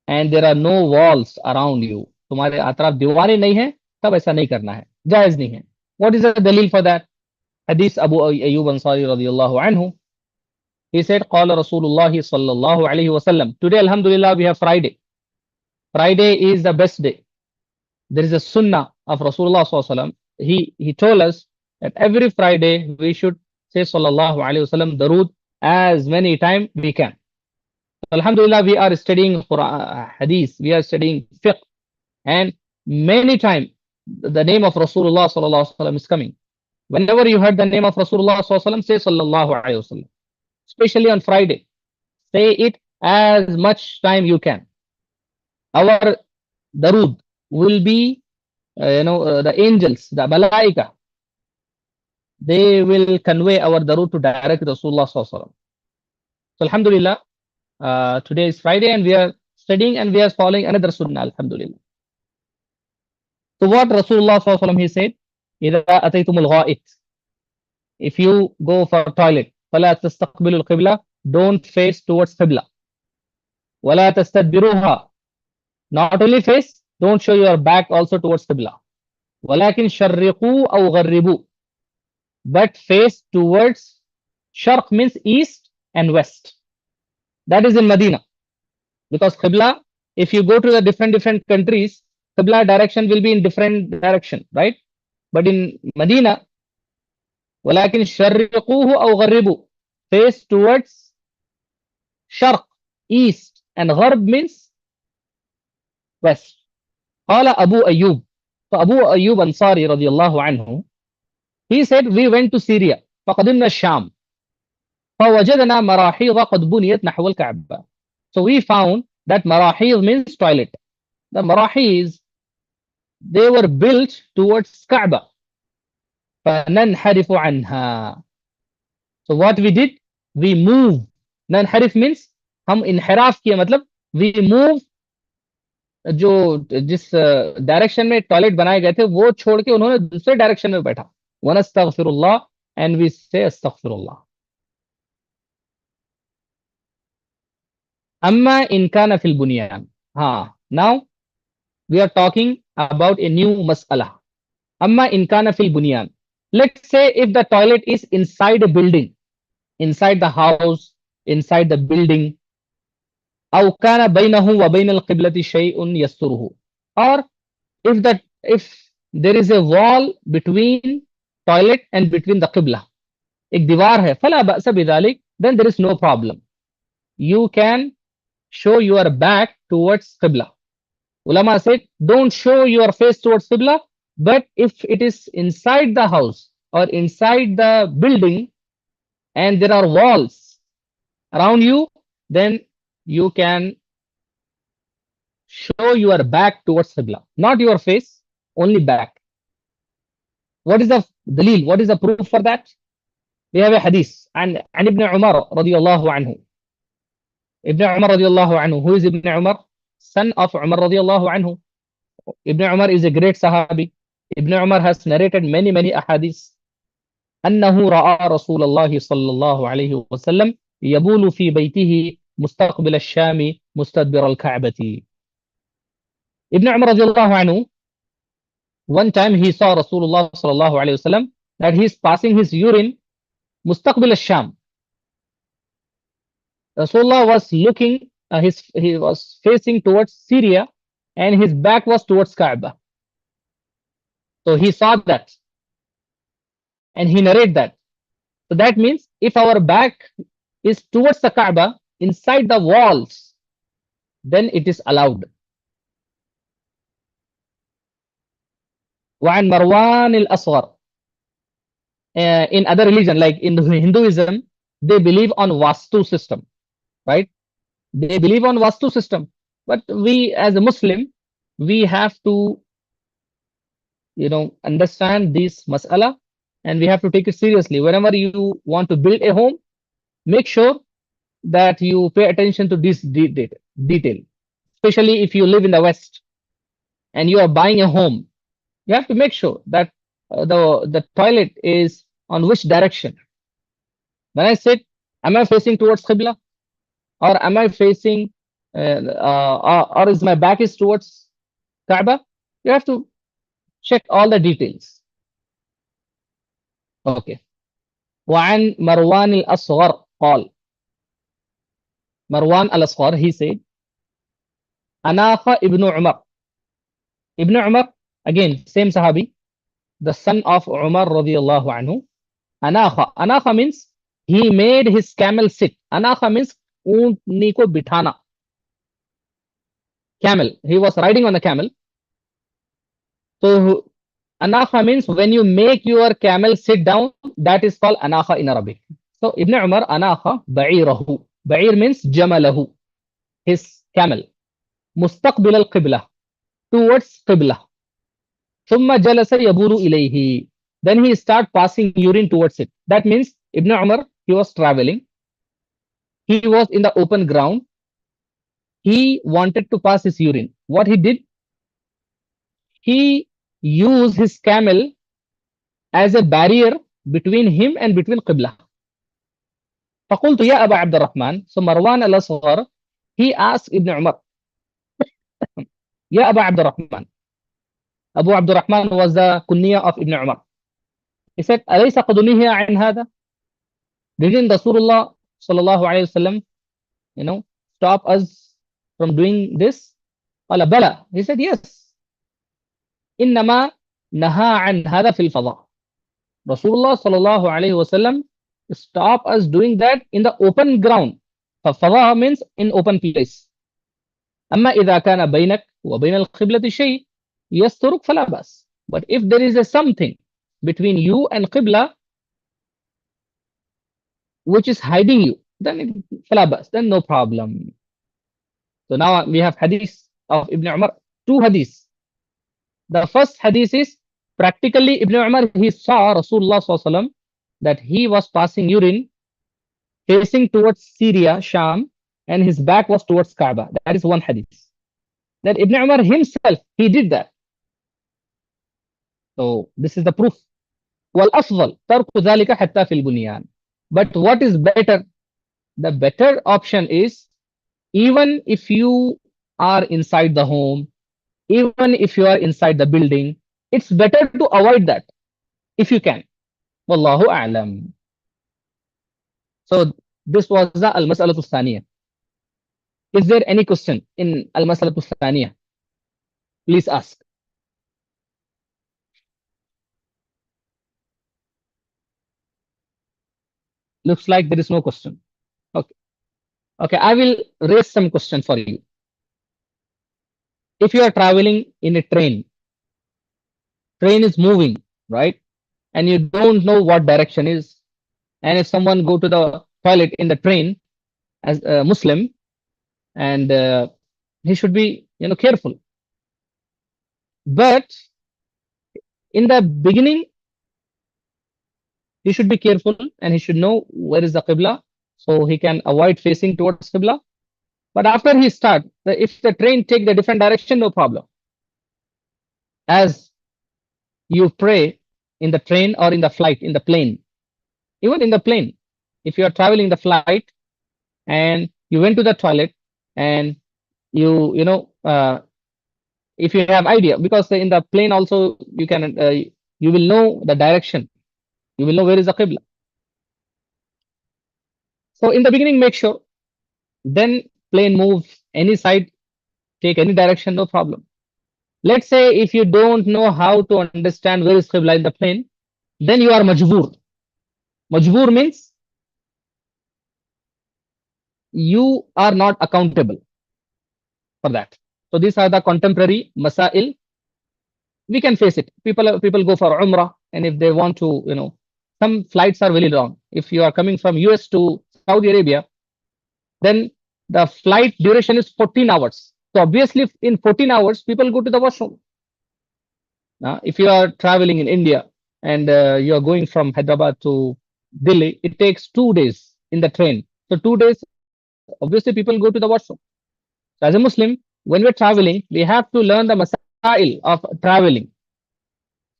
and there are no walls around you, तुम्हारे अतराफ दीवारें नहीं है, तब ऐसा नहीं करना है, जायज नहीं है. What is the dalil for that? Hadith Abu Ayyub Ansari radiyallahu anhu. He said, Qala Rasulullah sallallahu alayhi wa sallam. Today, alhamdulillah, we have Friday. Friday is the best day. There is a sunnah of Rasulullah sallallahu alayhi wa sallam. He told us that every Friday we should say sallallahu alayhi wa sallam darood as many times we can. Alhamdulillah, we are studying hadith, we are studying fiqh, and many times the name of Rasulullah sallallahu alayhi wa sallam is coming. Whenever you heard the name of Rasulullah sallallahu alayhi wa sallam, say sallallahu alayhi wa sallam. Especially on Friday, say it as much time you can. Our darood will be, the angels, the malaika, they will convey our darood to direct Rasulullah sallallahu alaihi wasallam. So alhamdulillah, today is Friday and we are studying and we are following another sunnah, alhamdulillah. So what Rasulullah sallallahu alaihi wasallam, he said, إِذَا أَتَيْتُمُ الْغَائِطِ, if you go for toilet, فَلَا تَسْتَقْبِلُوا الْقِبْلَةِ, don't face towards Qibla. وَلَا تَسْتَدْبِرُوهَا, not only face, don't show your back also towards Qibla. وَلَكِنْ شَرِّقُوا أَوْ غَرِّبُوا, but face towards, Sharq means east and west. That is in Medina. Because Qibla, if you go to the different countries, Qibla direction will be in different direction, right? But in Medina, وَلَكِنْ شَرِّقُوهُ أَوْ غَرِّبُوا, face towards Sharq, east, and Gharb means west. قال أبو أيوب, so Abu Ayyub Ansari radiyallahu anhu, he said, we went to Syria, فقدمنا الشام, فوجدنا مراحيض قد بنيت نحو الكعبة. So we found that marahiz means toilet. The marahiz, they were built towards Kaaba. فننحرف عنها. So what we did, we move. ननहरिफ means हम इनहराफ किए, मतलब we move, जो जिस direction में toilet बनाए गए थे वो छोड़ के उन्होंने दूसरे डायरेक्शन में बैठा. वनस्तगफिरुल्लाह, and we say अस्तगफिरुल्लाह. अम्मा इन कान फिल बुनियान. हाँ, now we are talking about a new mas'ala. अम्मा इन कान fill बुनियान. Let's say if the toilet is inside a building, inside the house, inside the building, أو كان بينه وبين القبلة شيء يستره, or if there is a wall between toilet and between the qibla, एक दीवार है, فلا بأس بذلك, then there is no problem. You can show your back towards qibla. Ulama said, don't show your face towards qibla, but if it is inside the house or inside the building and there are walls around you, then you can show your back towards Qibla. Not your face, only back. What is the dalil? What is the proof for that? We have a hadith and Ibn Umar radiyallahu anhu. Ibn Umar radiyallahu anhu. Who is Ibn Umar? Son of Umar radiyallahu anhu. Ibn Umar is a great Sahabi. Ibn Umar has narrated many ahadith. أنه رأى رسول الله صلى الله عليه وسلم يبول في بيته مستقبل الشام مستدبر الكعبة. Ibn Umar radiallahu anhu, one time he saw Rasulullah sallallahu alayhi wasallam that he is passing his urine mustaqbil al-Sham. Rasulullah was looking, he was facing towards Syria and his back was towards Kaaba. So he saw that and he narrated that. So that means if our back is towards the Kaaba, inside the walls, then it is allowed. وعن مروان الأصغر. In other religion, like in Hinduism, they believe on Vastu system, right? They believe on Vastu system. But we as a Muslim, we have to, understand this mas'ala and we have to take it seriously. Whenever you want to build a home, make sure that you pay attention to this detail. Especially if you live in the West and you are buying a home, you have to make sure that the toilet is on which direction. When I said, am I facing towards Qibla? Or am I facing, or is my back is towards Kaaba? You have to check all the details. Okay. وعن مروان الأصغر قال. Marwan al-Asghar, he said, Anakha ibn Umar. Ibn Umar, again, same Sahabi, the son of Umar radiallahu anhu. Anakha means he made his camel sit. Anakha means ऊँटनी को बिठाना. Camel. He was riding on a camel. So Anakha means when you make your camel sit down, that is called Anakha in Arabic. So Ibn Umar, Anakha ba'irahu. Ba'ir means jamalahu, his camel. Mustaqbil al-qibla, towards qibla. Thumma jalasa yaburu ilayhi. Then he start passing urine towards it. That means Ibn Umar, he was traveling. He was in the open ground. He wanted to pass his urine. What he did? He used his camel as a barrier between him and between qibla. فقلت يا أبا عبد الرحمن. So Marwan al-Asghar, he asked Ibn Umar, يا أبا عبد الرحمن. Abu Abd al-Rahman was the kunya of Ibn Umar. He said, أليس قد نهي عن هذا? Didn't Rasulullah sallallahu alayhi wasallam, stop us from doing this? قال بلى. He said, yes. إنما نهى عن هذا في الفضاء. Rasulullah sallallahu alayhi wasallam stop us doing that in the open ground. فَفَضَاء means in open place. أما إذا كان بينك وبين القبلة شيء يسترك فلا بأس. But if there is something between you and Qibla which is hiding you, then فلا بأس, then no problem. So now we have hadith of Ibn Umar, two hadiths. The first hadith is practically Ibn Umar, he saw Rasulullah sallallahu alaihi wasallam that he was passing urine facing towards Syria, Sham, and his back was towards Kaaba. That is one hadith. That Ibn Umar himself, he did that. So this is the proof. وَالْأَفْضَلْ تَرْكُ ذَلِكَ حَتَّى فِي الْبُنْيَانِ. But what is better? The better option is, even if you are inside the home, even if you are inside the building, it's better to avoid that if you can. Wallahu a'lam. So this was the al-mas'alatu thaniya. Is there any question in al-mas'alatu thaniya? Please ask. Looks like there is no question. Okay. Okay, I will raise some question for you. If you are traveling in a train is moving, right? And you don't know what direction is. And if someone go to the toilet in the train as a Muslim, and he should be, careful. But in the beginning, he should be careful and he should know where is the Qibla, so he can avoid facing towards Qibla. But after he start, if the train take the different direction, no problem. as you pray in the train or in the flight, in the plane. Even in the plane, if you are traveling the flight and you went to the toilet and you know, if you have idea, because in the plane also you can you will know the direction, you will know where is the qibla. So in the beginning, make sure, then plane move any side, take any direction, no problem. Let's say if you don't know how to understand where is qibla in the plane, then you are majboor. Majboor means you are not accountable for that. So these are the contemporary masail. We can face it. People go for Umrah, and if they want to, you know, some flights are very long. If you are coming from US to Saudi Arabia, then the flight duration is 14 hours. So obviously, in 14 hours, people go to the washroom. If you are traveling in India and you are going from Hyderabad to Delhi, it takes 2 days in the train. So 2 days, obviously, people go to the washroom. So as a Muslim, when we're traveling, we have to learn the masail of traveling.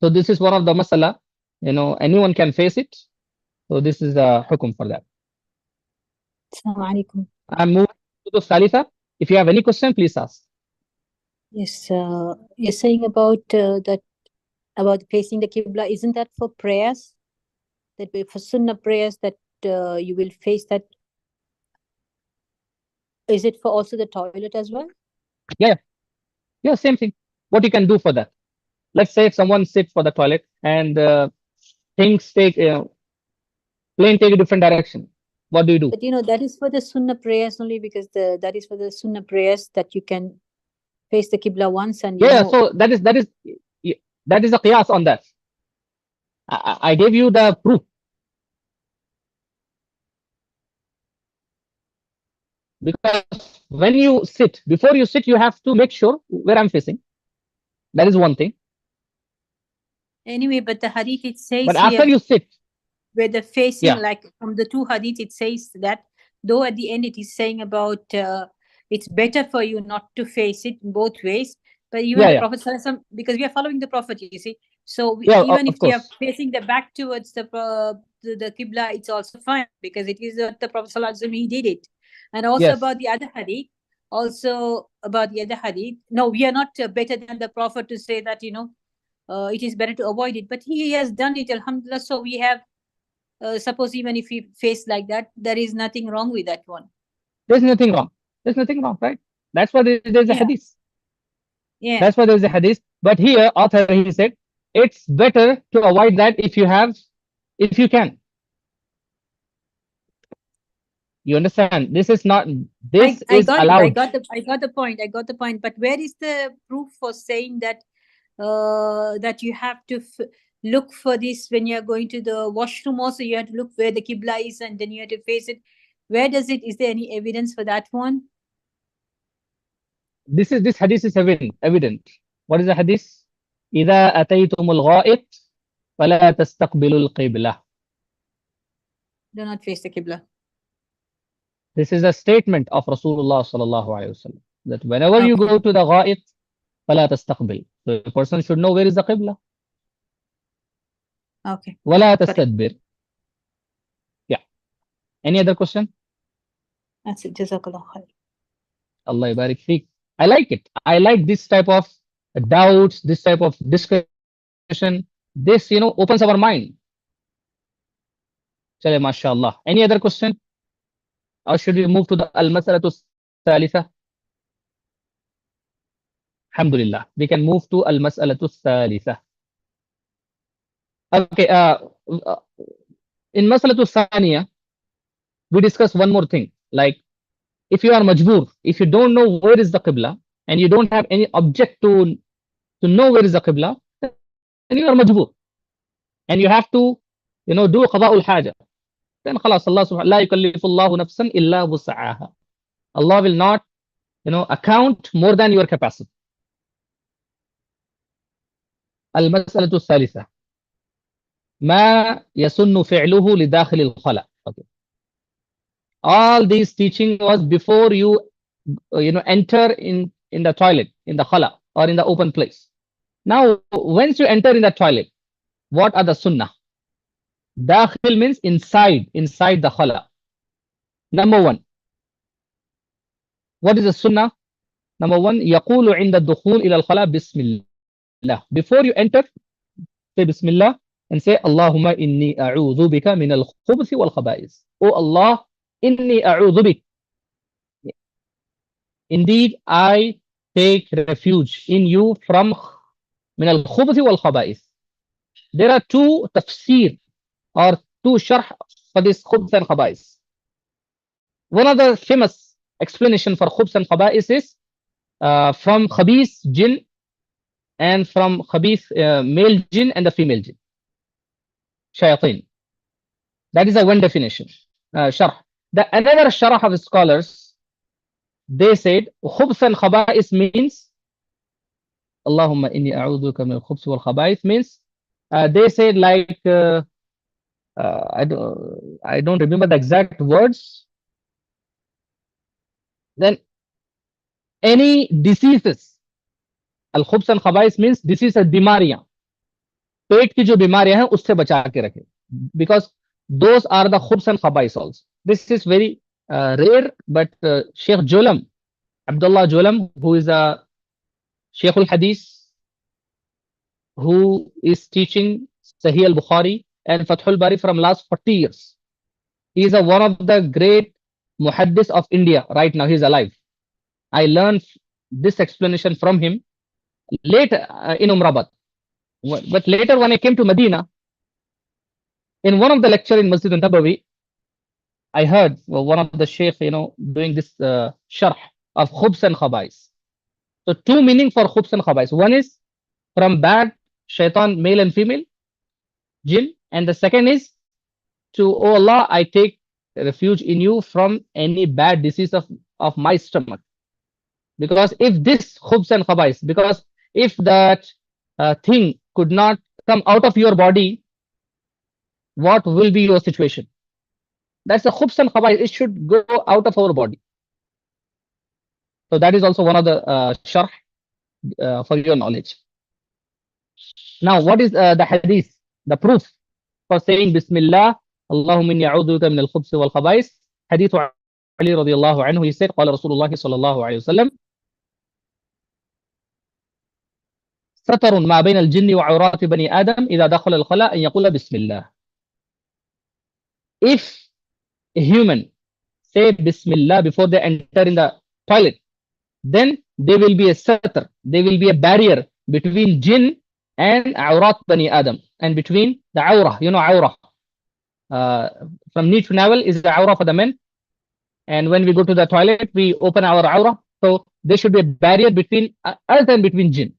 So this is one of the masala, you know, anyone can face it. So this is the hukum for that. Assalamu alaikum. I'm moving to the Salisa. If you have any question, please ask. Yes, you're saying about that, about facing the Qibla. Isn't that for prayers? That for Sunnah prayers that you will face that. Is it for also the toilet as well? Yeah, same thing. What you can do for that? Let's say if someone sits for the toilet and things take, plane take a different direction. What do you do? But you know, that is for the Sunnah prayers only, because that is for the Sunnah prayers that you can face the Qibla once and you Yeah, know. so that is a qiyas on that. I gave you the proof. Because when you sit, before you sit, you have to make sure where I'm facing. That is one thing. Anyway, but the hadith, it says But here, after you sit, where the facing, Yeah. like from the two hadith, it says that, though at the end it is saying about it's better for you not to face it in both ways. But even the Prophet Sallallahu Alaihi Wasallam, because we are following the Prophet, you see. So even if we are facing the back towards the Qibla, it's also fine, because it is the Prophet Sallallahu Alaihi Wasallam, he did it. And also Yes. about the other hadith, no, we are not better than the Prophet to say that, you know, it is better to avoid it. But he has done it, alhamdulillah. So we have, suppose even if we face like that, there is nothing wrong with that one. there's nothing wrong. There's nothing wrong, right? That's why there's a Yeah. hadith. Yeah. That's why there's a hadith. But here, author, he said, it's better to avoid that if you can. You understand? This is not, this I is got allowed. it. I got the point. But where is the proof for saying that that you have to look for this when you are going to the washroom? Also, you have to look where the Qibla is, and then you have to face it. Where does it? Is there any evidence for that one? This hadith is evident. What is the hadith? إذا أتيتم الغائط فلا تستقبلوا القبلة. Do not face the Qibla. This is a statement of Rasulullah sallallahu alaihi wasallam, that whenever you go to the غائط فلا تستقبل. So the person should know where is the Qibla. Okay. ولا تستدبر. Yeah. Any other question? That's it. Jazakallah khair. Allah yabarik feek. I like it. I like this type of doubts, this type of discussion. This, you know, opens our mind. Chale, mashallah. Any other question? Or should we move to the al-mas'alatu thalitha? Alhamdulillah. We can move to al-mas'alatu thalitha. Okay. In mas'alatu thaniya, we discuss one more thing. Like, if you are majboor, if you don't know where is the Qibla, and you don't have any object to know where is the Qibla, then you are majboor. And you have to, you know, do qada'ul haja. Then khalas, Allah subhanahu la yukallifu Allahu nafsan illa wus'aha. Allah will not, you know, account more than your capacity. Al-mas'alatu thalitha. Ma yasunnu fi'luhu li dakhil al-khala. Okay. All these teaching was before you, enter in the toilet, in the khala, or in the open place. Now, once you enter in the toilet, what are the sunnah? Dakhil means inside the khala. Number one. What is the sunnah? Number one, يقول عند الدخول إلى الخلاء بسم الله. Before you enter, say Bismillah and say Allahumma inni a'udhu bika min al-khubuthi wal-khaba'is. Oh Allah, inni a'udhu bik. Indeed, I take refuge in you from min al-khubuthi wal-khaba'is. There are two tafsir or two sharh for this khubth and khaba'is. One of the famous explanation for khubth and khaba'is is from khabith jinn and from khabith male jinn and the female jinn, shayateen. That is a one definition. Sharh. The another sharh of scholars, they said khubth and khaba'is means Allahumma inni a'udhuka min al-khubth wal khaba'ith means they said like I don't remember the exact words. Then any diseases, al-khubth and khaba'is means diseases, बीमारियां, पेट की जो बीमारियां हैं उससे बचा के रखें, because those are the khubth and khaba'is also. This is very rare, but Sheikh Jolam, Abdullah Jolam, who is a Sheikh al-Hadith, who is teaching Sahih al-Bukhari and Fathul Bari from last 40 years. He is one of the great muhaddis of India right now. He is alive. I learned this explanation from him later in Umrabad. But later when I came to Medina, in one of the lecture in Masjid al-Nabawi, I heard one of the sheikh, doing this sharh of khubs and khabais. So two meaning for khubs and khabais. One is from bad shaitan, male and female, jinn. And the second is to, oh Allah, I take refuge in you from any bad disease of my stomach. Because if this khubs and khabais, because if that thing could not come out of your body, what will be your situation? That's the khubs and khabais. It should go out of our body. So that is also one of the sharh for your knowledge. Now, what is the hadith? The proof for saying Bismillah, Allahumma inni a'udhuka min al-khubsi wal khabais. Hadith Ali radiyallahu anhu, he said, Qala Rasulullah sallallahu alayhi wa sallam, ستر ما بين الجن وعورات بني آدم إذا دخل الخلاء أن يقول بسم الله. If a human say Bismillah before they enter in the toilet, then there will be a satr, there will be a barrier between jinn and awrat bani Adam, and between the awrah, awrah. From knee to navel is the awrah for the men, and when we go to the toilet, we open our awrah. So there should be a barrier between us and between jinn.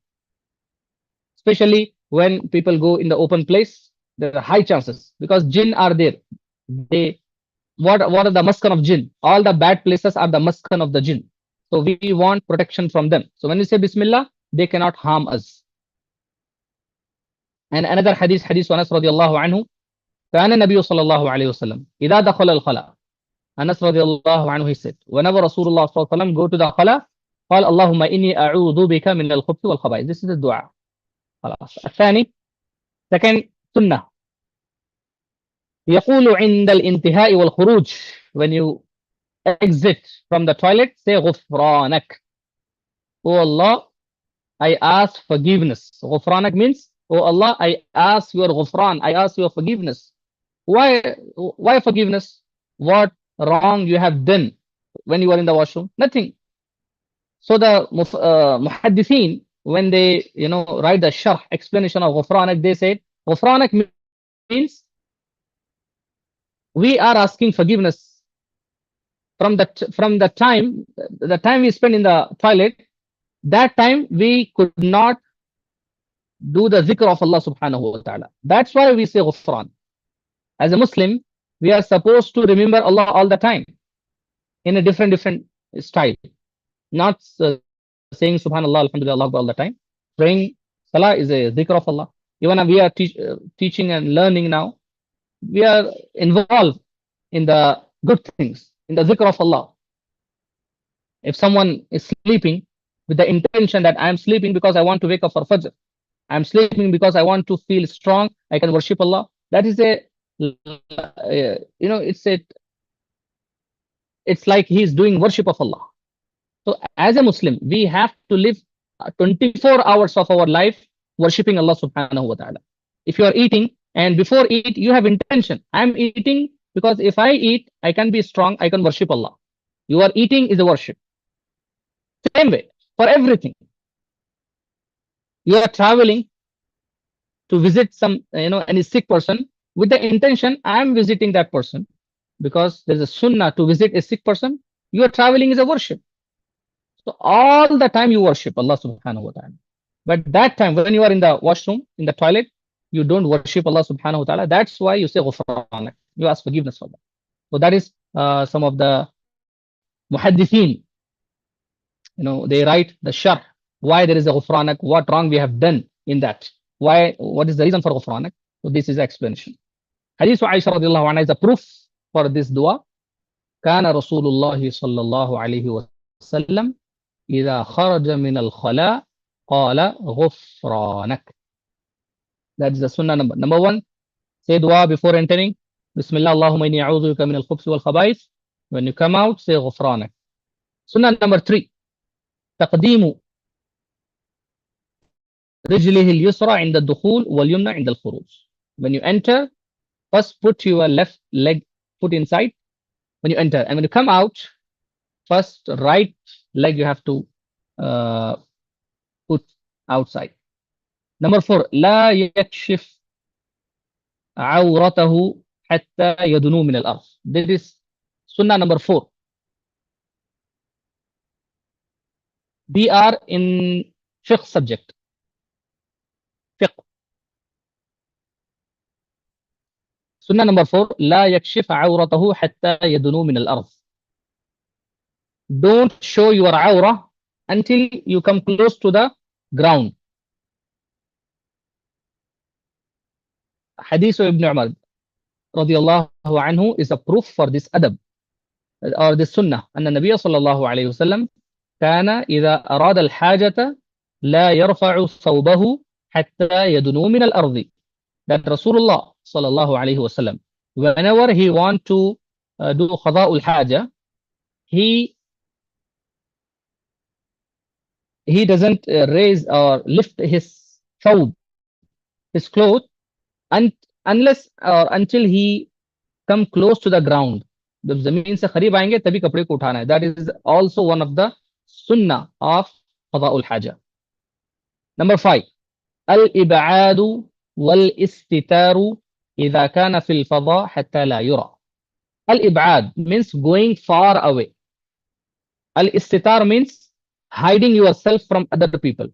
Especially when people go in the open place, there are high chances because jinn are there. What are the maskan of jinn? All the bad places are the maskan of the jinn. So we want protection from them. So when you say Bismillah, they cannot harm us. And another hadith Anas radiallahu anhu, كان النبي صلى الله عليه وسلم إذا دخل الخلاء. Anas radiallahu anhu, he said, whenever Rasulullah sallallahu alaihi wasallam go to the khala, قال اللهم إني أعوذ بك من الخبث والخبائث. This is the dua. الثاني, second sunnah. يقول عند الانتهاء والخروج, when you exit from the toilet, say غفرانك. Oh Allah, I ask forgiveness. غفرانك means, oh Allah, I ask your غفران, I ask your forgiveness. Why forgiveness? What wrong you have done when you were in the washroom? Nothing. So the muhaddithin, when they write the sharh explanation of غفرانك, they said غفرانك means we are asking forgiveness from the time we spend in the toilet. That time we could not do the zikr of Allah subhanahu wa ta'ala. That's why we say ghufran. As a Muslim, we are supposed to remember Allah all the time in a different style, not saying subhanallah, alhamdulillah, all the time. Praying salah is a zikr of Allah. Even we are teaching and learning now, we are involved in the good things, in the zikr of Allah. If someone is sleeping with the intention that I am sleeping because I want to wake up for Fajr, I'm sleeping because I want to feel strong. I can worship Allah. That is a, it's like he's doing worship of Allah. So as a Muslim, we have to live 24 hours of our life worshipping Allah subhanahu wa ta'ala. If you are eating and before eat, you have intention. I'm eating because if I eat, I can be strong, I can worship Allah. You are eating is a worship. Same way, for everything. You are traveling to visit some, any sick person with the intention, I am visiting that person because there's a sunnah to visit a sick person. You are traveling is a worship. So all the time you worship Allah subhanahu wa ta'ala. But that time when you are in the washroom, in the toilet, you don't worship Allah subhanahu wa ta'ala. That's why you say ghufranak. You ask forgiveness for that. So that is some of the muhaddithin. They write the sharh, why there is a ghufranak, what wrong we have done in that. Why? What is the reason for ghufranak? So this is the explanation. Hadith Aisha radiallahu anha is a proof for this dua. كان رسول الله صلى الله عليه وسلم إذا خرج من الخلاء قال غفرانك. That is the sunnah number one. Say dua before entering. Bismillah Allahumma inni a'udhu bika min al-khubsi wal khaba'ith. When you come out, say غفرانك. Sunnah number 3. تقديم رجله اليسرى عند الدخول واليمنى عند الخروج. When you enter, first put your left leg foot inside when you enter, and when you come out, first right leg you have to put outside. Number 4, لا يكشف عورته حتى يدنو من الأرض. This is sunnah number 4. We are in fiqh subject. Fiqh. Sunnah number 4, لا يكشف عورته حتى يدنو من الأرض. Don't show your awrah until you come close to the ground. Hadith of Ibn Umar radiyallahu anhu is a proof for this adab or this sunnah. أن النبي صلى الله عليه وسلم كان إذا أراد الحاجة لا يرفع ثوبه حتى يدنو من الأرض. That Rasulullah sallallahu alayhi wasallam, whenever he want to do qada'ul haja, he doesn't raise or lift his thawb, his clothes, unless or until he come close to the ground. जब जमीन से करीब आएंगे तभी कपड़े को उठाना है. That is also one of the sunnah of qada'ul haja. Number 5, al-ib'adu wal-istitaru إذا كان في الفضاء حتى لا يرى. Al-ib'ad means going far away. Al-istitar means hiding yourself from other people.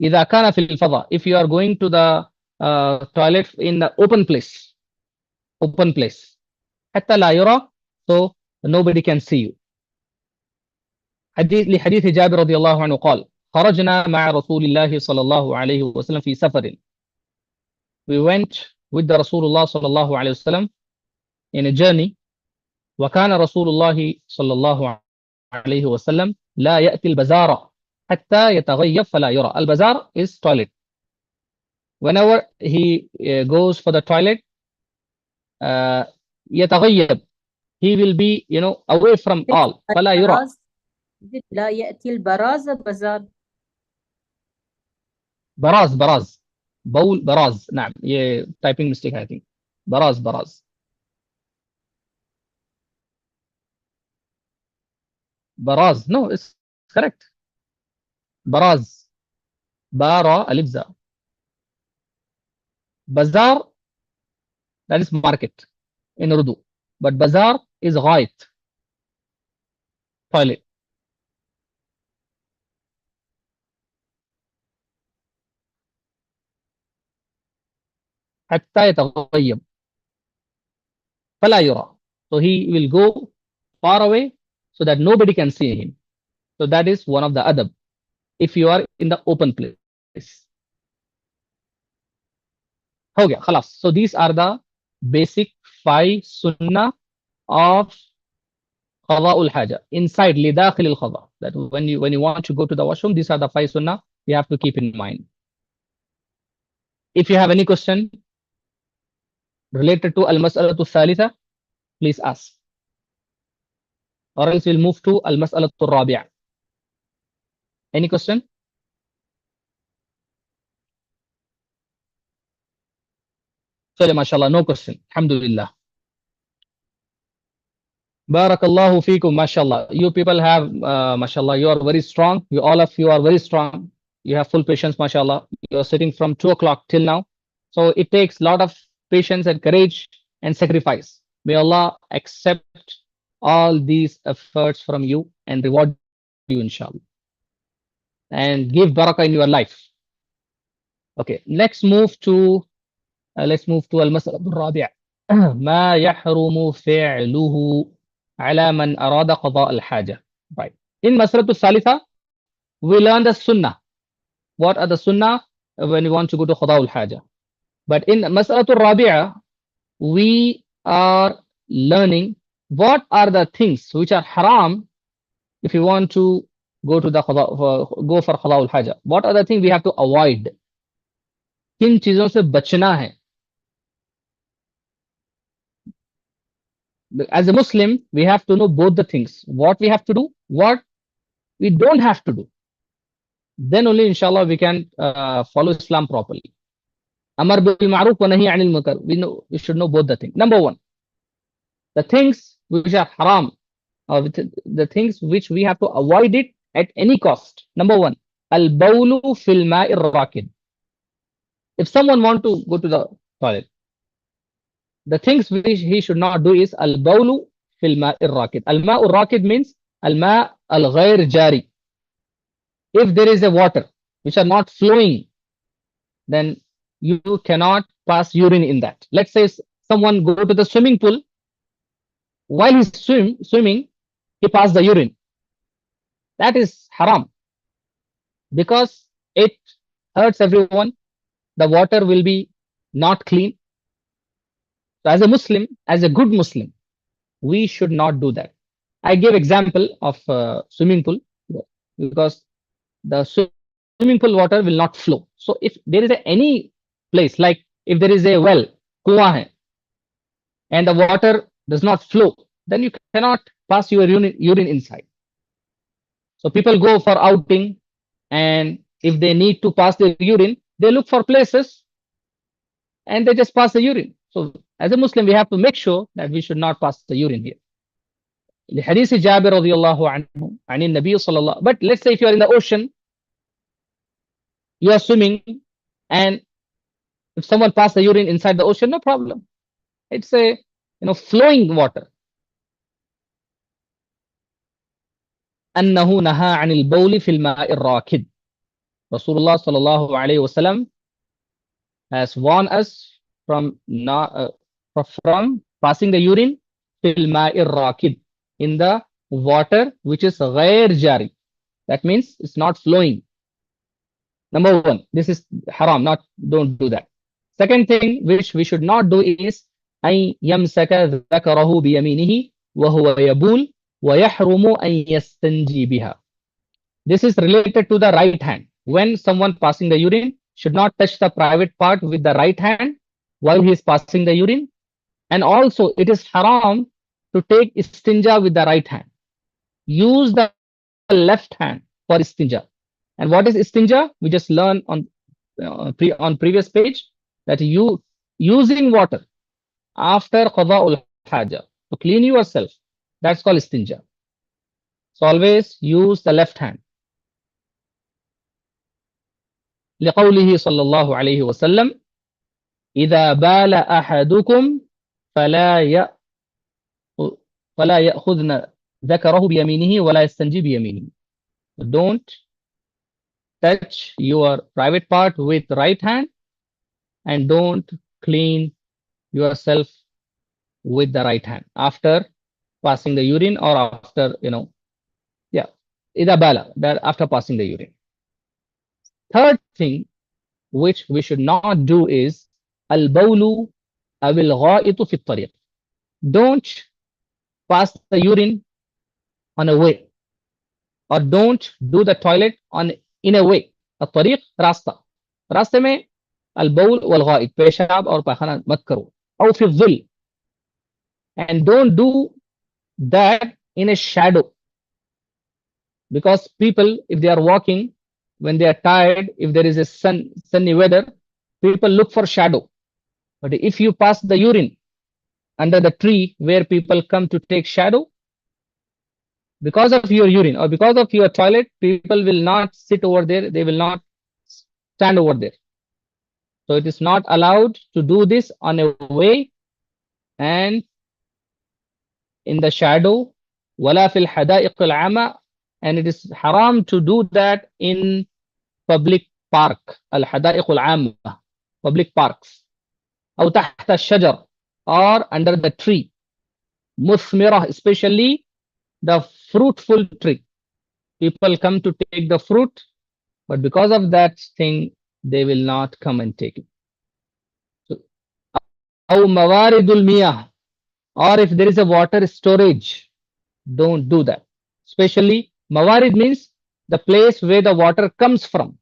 إذا كان في الفضاء, if you are going to the toilet in the open place. حتى لا يرى, so nobody can see you. لحديث جابر رضي الله عنه قال خرجنا مع رسول الله صلى الله عليه وسلم في سفر. We went with the Rasulullah صلى الله عليه وسلم in a journey. وكان رسول الله صلى الله عليه وسلم لا يأتي البزار حتى يتغيب فلا يرى. Al-bazar is toilet. Whenever he goes for the toilet, يتغيب, he will be away from all. فلا يرى. لا يأتي البراز بزار. براز بول براز. نعم, ये typing mistake I think. براز no, it's correct. براز bara alif za. Bazaar, that is market in Urdu, but bazaar is ghait, toilet. حتى يتغيب فلا يرى, so he will go far away so that nobody can see him. So that is one of the adab if you are in the open place. हो गया, खलास. So these are the basic 5 sunnah of qada'ul haja inside lidakhil al-qada. That when you want to go to the washroom, these are the 5 sunnah you have to keep in mind. If you have any question related to al-mas'alatu thalitha, please ask. Or else we'll move to al-mas'alatu rabi'a. Any question? So, mashallah, no question. Alhamdulillah. Barakallahu feekum, mashallah. You people have, mashallah, you are very strong. You all of you are very strong. You have full patience, mashallah. You are sitting from 2 o'clock till now. So it takes a lot of patience and courage and sacrifice. May Allah accept all these efforts from you and reward you, inshallah. And give barakah in your life. Okay, let's move to al-mas'ala al-rabi'a. ما يحرم فعله على من أراد قضاء الحاجة. Right. In Mas'alatu Thalitha, we learn the sunnah. What are the sunnah when we want to go to qada al-haja? But in Mas'alatu Rabi'a, we are learning what are the things which are haram if you want to go to the go for qada al-haja. What are the things we have to avoid? किन चीजों से बचना है? As a Muslim, we have to know both the things. What we have to do, what we don't have to do. Then only, inshallah, we can follow Islam properly. Amar bil ma'ruf wa nahi anil munkar. We should know both the things. Number one, the things which are haram, or the things which we have to avoid it at any cost. Number one, al-bawlu fil ma'ir rakid. If someone want to go to the toilet, the things which he should not do is al-bawlu fil ma'ir rakid. Al-ma'ur rakid means al-ma' al-ghayr jari. If there is a water which are not flowing, then you cannot pass urine in that. Let's say someone go to the swimming pool. While he's swimming, he passed the urine. That is haram because it hurts everyone. The water will be not clean. So as a Muslim, as a good Muslim, we should not do that. I give example of swimming pool because the swimming pool water will not flow. So if there is any place, like if there is a well, kuwa hai, and the water does not flow, then you cannot pass your urine inside. So people go for outing, and if they need to pass their urine, they look for places and they just pass the urine. So as a Muslim, we have to make sure that we should not pass the urine here. The hadith of Jabir radiyallahu anhu, anin Nabi sallallahu. But let's say if you are in the ocean, you are swimming, and if someone passes the urine inside the ocean, no problem. It's a flowing water. أنه نهى عن البول في الماء الراكد. Rasulullah sallallahu alayhi wasallam has warned us from passing the urine fil ma'ir rakid, in the water which is ghair jari. That means it's not flowing. Number one, this is haram. Don't do that. Second thing which we should not do is أن يمسك ذكره بيمينه وهو يبول ويحرم أن يستنجي بها. This is related to the right hand. When someone passing the urine should not touch the private part with the right hand while he is passing the urine. And also it is haram to take istinja with the right hand. Use the left hand for istinja. And what is istinja? We just learned on previous page that you using water after qada'ul haja to clean yourself. That's called istinja. So always use the left hand. لقوله صلى الله عليه وسلم إذا بال أحدكم فلا يأخذن ذكره بيمينه ولا يستنجي بيمينه. Don't touch your private part with right hand, and don't clean yourself with the right hand after passing the urine, or after إذا بال, that after passing the urine. Third thing which we should not do is al-bawlu awil gha'itu fi tariq. Don't pass the urine on a way, or don't do the toilet in a way. A tariq, rasta. रास्ते में البول والغائط पेशाब और पायखाना मत करो أو في الظل, and don't do that in a shadow, because people, if they are walking, when they are tired, if there is a sunny weather, people look for shadow. But if you pass the urine under the tree where people come to take shadow, because of your urine or because of your toilet, people will not sit over there, they will not stand over there. So it is not allowed to do this on a way and in the shadow, ولا في الحدائق العامة, and it is haram to do that in public park, الحدائق العامة, public parks, أو تحت الشجر, or under the tree, مثمرة, especially the fruitful tree. People come to take the fruit, but because of that thing, they will not come and take it. So, أو موارد المياه, or if there is a water storage, don't do that. Especially mawarid means the place where the water comes from.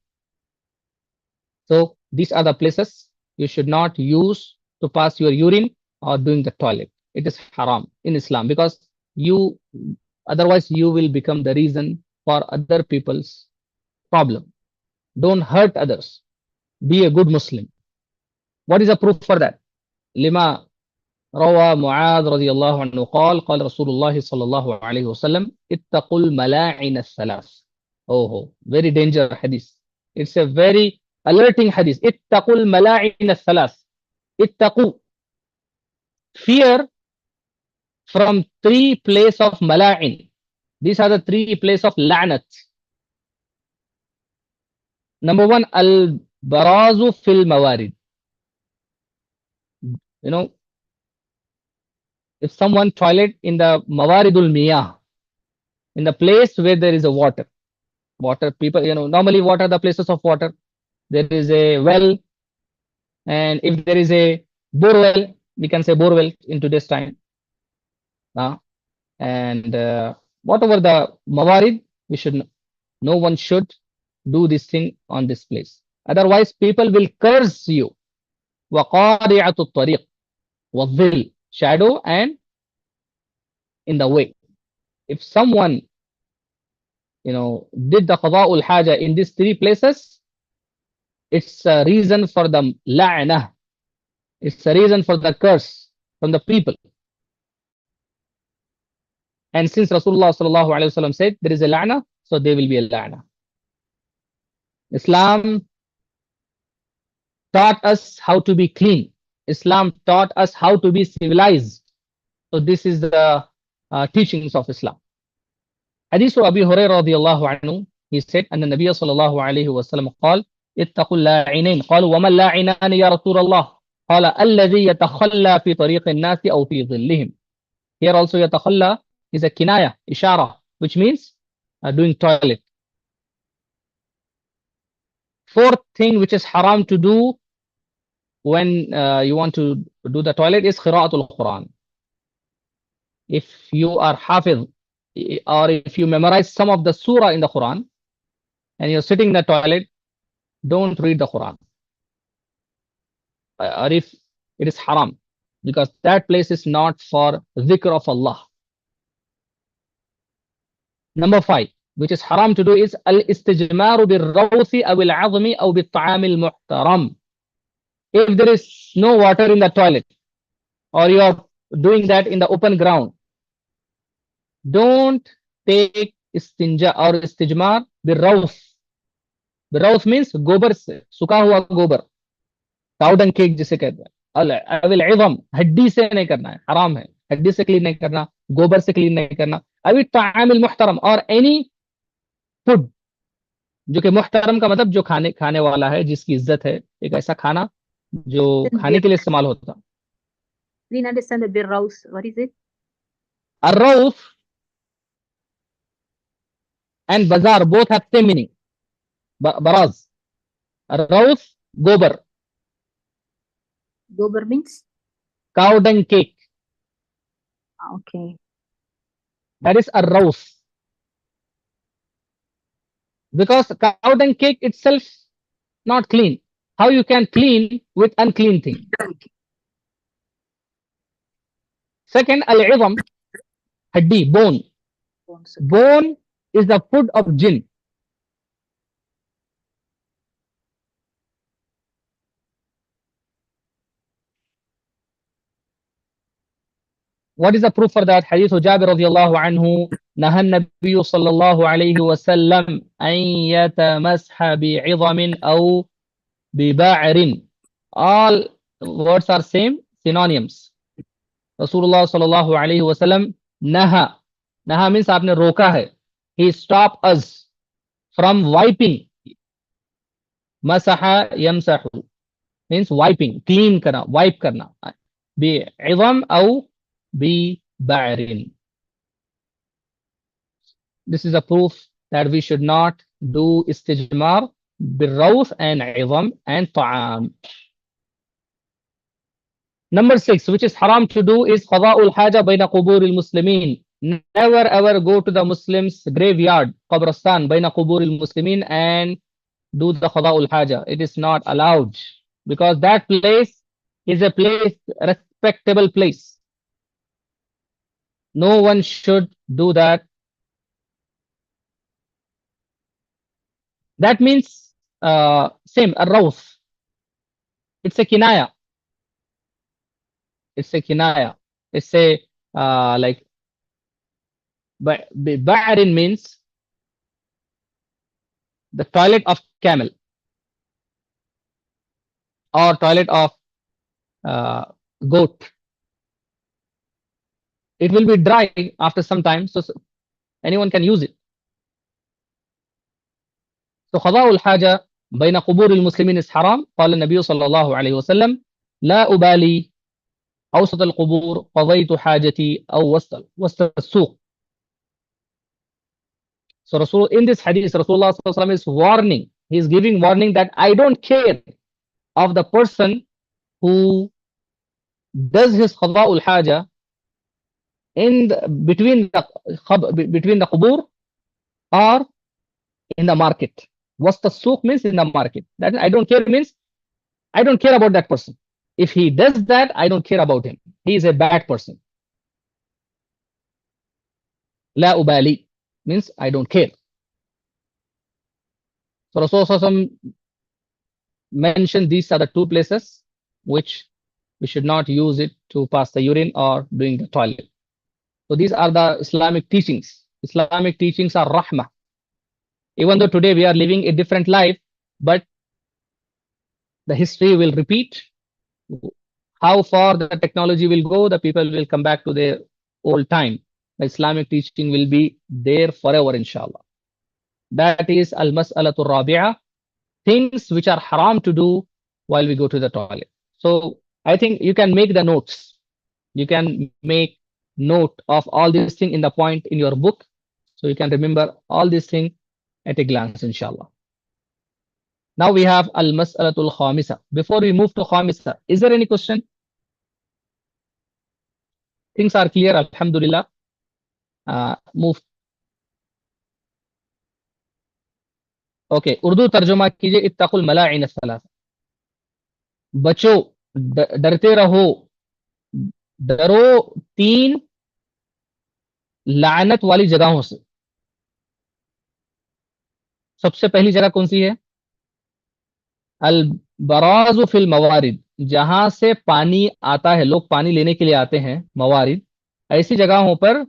So these are the places you should not use to pass your urine or doing the toilet. It is haram in Islam, because you otherwise you will become the reason for other people's problem. Don't hurt others. Be a good Muslim. What is the proof for that? Lima روى معاذ رضي الله عنه قال قال رسول الله صلى الله عليه وسلم اتقوا الملاعن الثلاث. Oh, very dangerous hadith. It's a very alerting hadith. اتقوا الملاعن الثلاث. اتقوا, fear from 3 places of mala'in. These are the 3 places of la'nat. Number 1, al-barazu fil mawarid. You know, if someone toilet in the mawaridul miyah, in the place where there is a water people, you know, normally what are the places of water? There is a well, and if there is a borewell, we can say borewell in today's time. And whatever the mawarid, we should, no one should do this thing on this place. Otherwise, people will curse you. وَقَارِعَةُ الطَّرِيقِ وَالظِّلِّ, shadow and in the way. If someone, you know, did the qada'ul haja in these 3 places, it's a reason for the la'nah. It's a reason for the curse from the people. And since Rasulullah sallallahu alaihi wasallam said there is a la'nah, so there will be a la'nah. Islam taught us how to be clean. Islam taught us how to be civilized. So this is the teachings of Islam. Hadith of Abi Hurairah radiyallahu anhu, he said, and the Nabi sallallahu alayhi wa sallam قال اتقوا اللاعنين. قالوا وما اللاعنان يا رسول الله؟ قال الذي يتخلى في طريق الناس أو في ظلهم. Here also يتخلى is a kinaya, ishara, which means doing toilet. 4th thing which is haram to do when you want to do the toilet is qira'atul Quran. If you are hafiz, or if you memorize some of the surah in the Quran and you're sitting in the toilet, don't read the Quran. Or if it is haram, because that place is not for dhikr of Allah. Number 5, which is haram to do, is al-istijmaru bil-rawthi aw al-'azmi aw bil-ta'am al-muhtaram. If there is no water in the toilet, or you are doing that in the open ground, don't take istinja or istijmar bil-rawth. bil-rawth means gobar se, suka hua gobar, cow dung cake जिसे कहते हैं. al-'azm, हड्डी से नहीं करना है, haram है. हड्डी से क्लीन नहीं करना, गोबर से क्लीन नहीं करना. अभी तामिल मुहतरम, और एनी फूड जो कि मुहतरम का मतलब जो खाने वाला है, जिसकी इज्जत है, एक ऐसा खाना जो खाने के लिए इस्तेमाल होता. We understand the birraus. What is it? Ar-rawth and bazaar both have same meaning. Baraz. Ar-rawth, gobar. Gobar means? Cow dung cake. Okay. That is ar-rawth. Because cow dung cake itself not clean. how you can clean with unclean thing. Second, al-'idham, haddi, bone. Bone is the food of jinn. What is the proof for that? Hadith of Jabir radiyallahu anhu, نهى النبي صلى الله عليه وسلم أن يتمسح بعظم أو ببعر. All words are same, synonyms. Rasulullah sallallahu alayhi wasallam naha. Naha means आपने रोका है. He stopped us from wiping. Masaha yamsahu means wiping, clean करना, wipe करना. بعظم أو ببعر. This is a proof that we should not do istijmar بالروث and عظم and طعام. Number 6, which is haram to do, is qada'ul haja bayna qubur al-muslimin. Never ever go to the Muslims' graveyard, qabristan, bayna qubur al-muslimin, and do the qada'ul haja. It is not allowed, because that place is a place, respectable place. No one should do that. That means same, ar-rawth. It's a kinaya. It's a kinaya. It's a like ba'rin means the toilet of camel or toilet of goat. It will be dry after some time, so anyone can use it. So qada'ul haja bayna qubur al-muslimin is haram. قال النبي صلى الله عليه وسلم لا أبالي أوسط القبور قضيت حاجتي أو وسط السوق. So Rasul, in this hadith, Rasulullah sallallahu alaihi wasallam is warning. He is giving warning that I don't care of the person who does his qada'ul haja in between the qubur or in the market. What's the suq means in the market. That I don't care means I don't care about that person. If he does that, I don't care about him. He is a bad person. La ubali means I don't care. So Rasulullah mentioned these are the two places which we should not use it to pass the urine or doing the toilet. So these are the Islamic teachings. Islamic teachings are rahmah. Even though today we are living a different life, but the history will repeat. How far the technology will go, the people will come back to their old time. The Islamic teaching will be there forever, inshallah. That is al-mas'alatul rabi'ah, things which are haram to do while we go to the toilet. So I think you can make the notes. You can make note of all these things in the point in your book, so you can remember all these things at a glance, inshallah. Now we have al-mas'alatul khamisa. Before we move to khamisa, is there any question? Things are clear, alhamdulillah. Move. Okay, Urdu tarjuma कीजिए इत्तकुल malign as-salas. बचो, डरते रहो, डरो 3 लानत वाली जगहों से. सबसे पहली जगह कौन सी है? अल-बराज़ु फिल मवारिद, जहां से पानी आता है, लोग पानी लेने के लिए आते हैं, मवारिद, ऐसी जगहों पर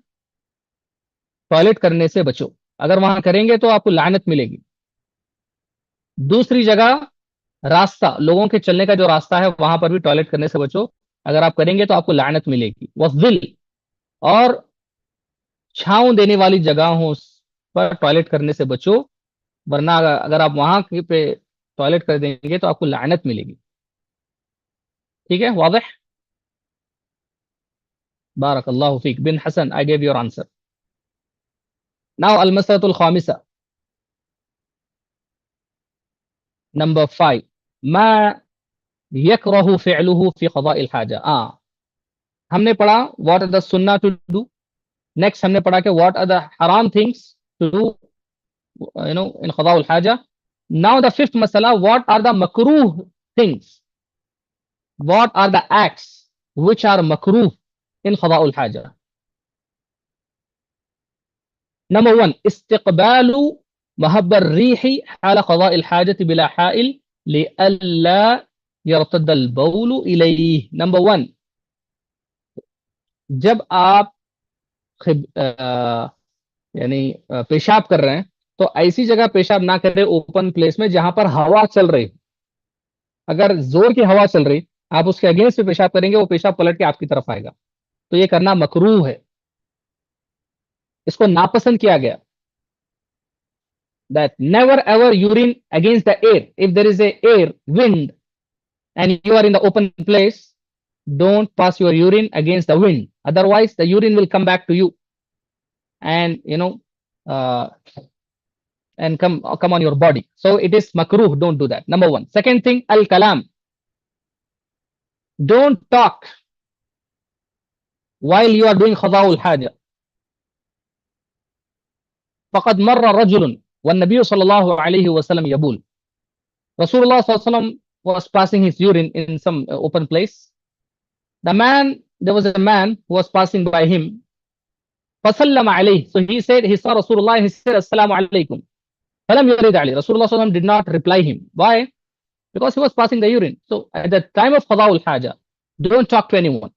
टॉयलेट करने से बचो. अगर वहां करेंगे तो आपको लानत मिलेगी. दूसरी जगह रास्ता, लोगों के चलने का जो रास्ता है वहां पर भी टॉयलेट करने से बचो. अगर आप करेंगे तो आपको लानत मिलेगी. वज़िल, और छांव देने वाली जगहों पर टॉयलेट करने से बचो, वरना अगर आप वहां पे टॉयलेट कर देंगे तो आपको लानत मिलेगी. ठीक है, वाज़ेह? बारकल्लाहु फीक. बिन हसन, I gave your answer. Now al-mas'alatul khamisa. Number 5. ما يكره فعله في قضاء الحاجة. हमने पढ़ा what are the sunnah to do. Next हमने पढ़ा कि what are the haram things to do, in qada al-haja. Now the fifth masala, what are the makruh things. What are the acts which are makruh in qada'ul haja? Number one, استقبال مهب الريح حال قضاء الحاجة بلا حائل لئلا يرتد البول إليه. Number one, जब आप यानी पेशाब कर रहे हैं तो ऐसी जगह पेशाब ना करें ओपन प्लेस में जहां पर हवा चल रही। अगर जोर की हवा चल रही आप उसके अगेंस्ट पे पेशाब करेंगे वो पेशाब पलट के आपकी तरफ आएगा, तो ये करना मकरूह है, इसको नापसंद किया गया। That never ever urine against the air. If there is a air, wind, and you are in the open place, don't pass your urine against the wind. Otherwise, the urine will come back to you, and and come on your body. So it is makruh. Don't do that. Number one. Second thing, al kalam. Don't talk while you are doing qada'ul haja. فقد مر رجل والنبي صلى الله عليه وسلم يبول. Rasulullah sallallahu alaihi wasallam was passing his urine in some open place. There was a man who was passing by him. فسلم عليه. So he saw Rasulullah, he said assalamu alaikum. فلم يرد عليه. Rasulullah sallallahu alaihi wasallam did not reply him. Why? Because he was passing the urine. So at the time of qada'ul haja, don't talk to anyone.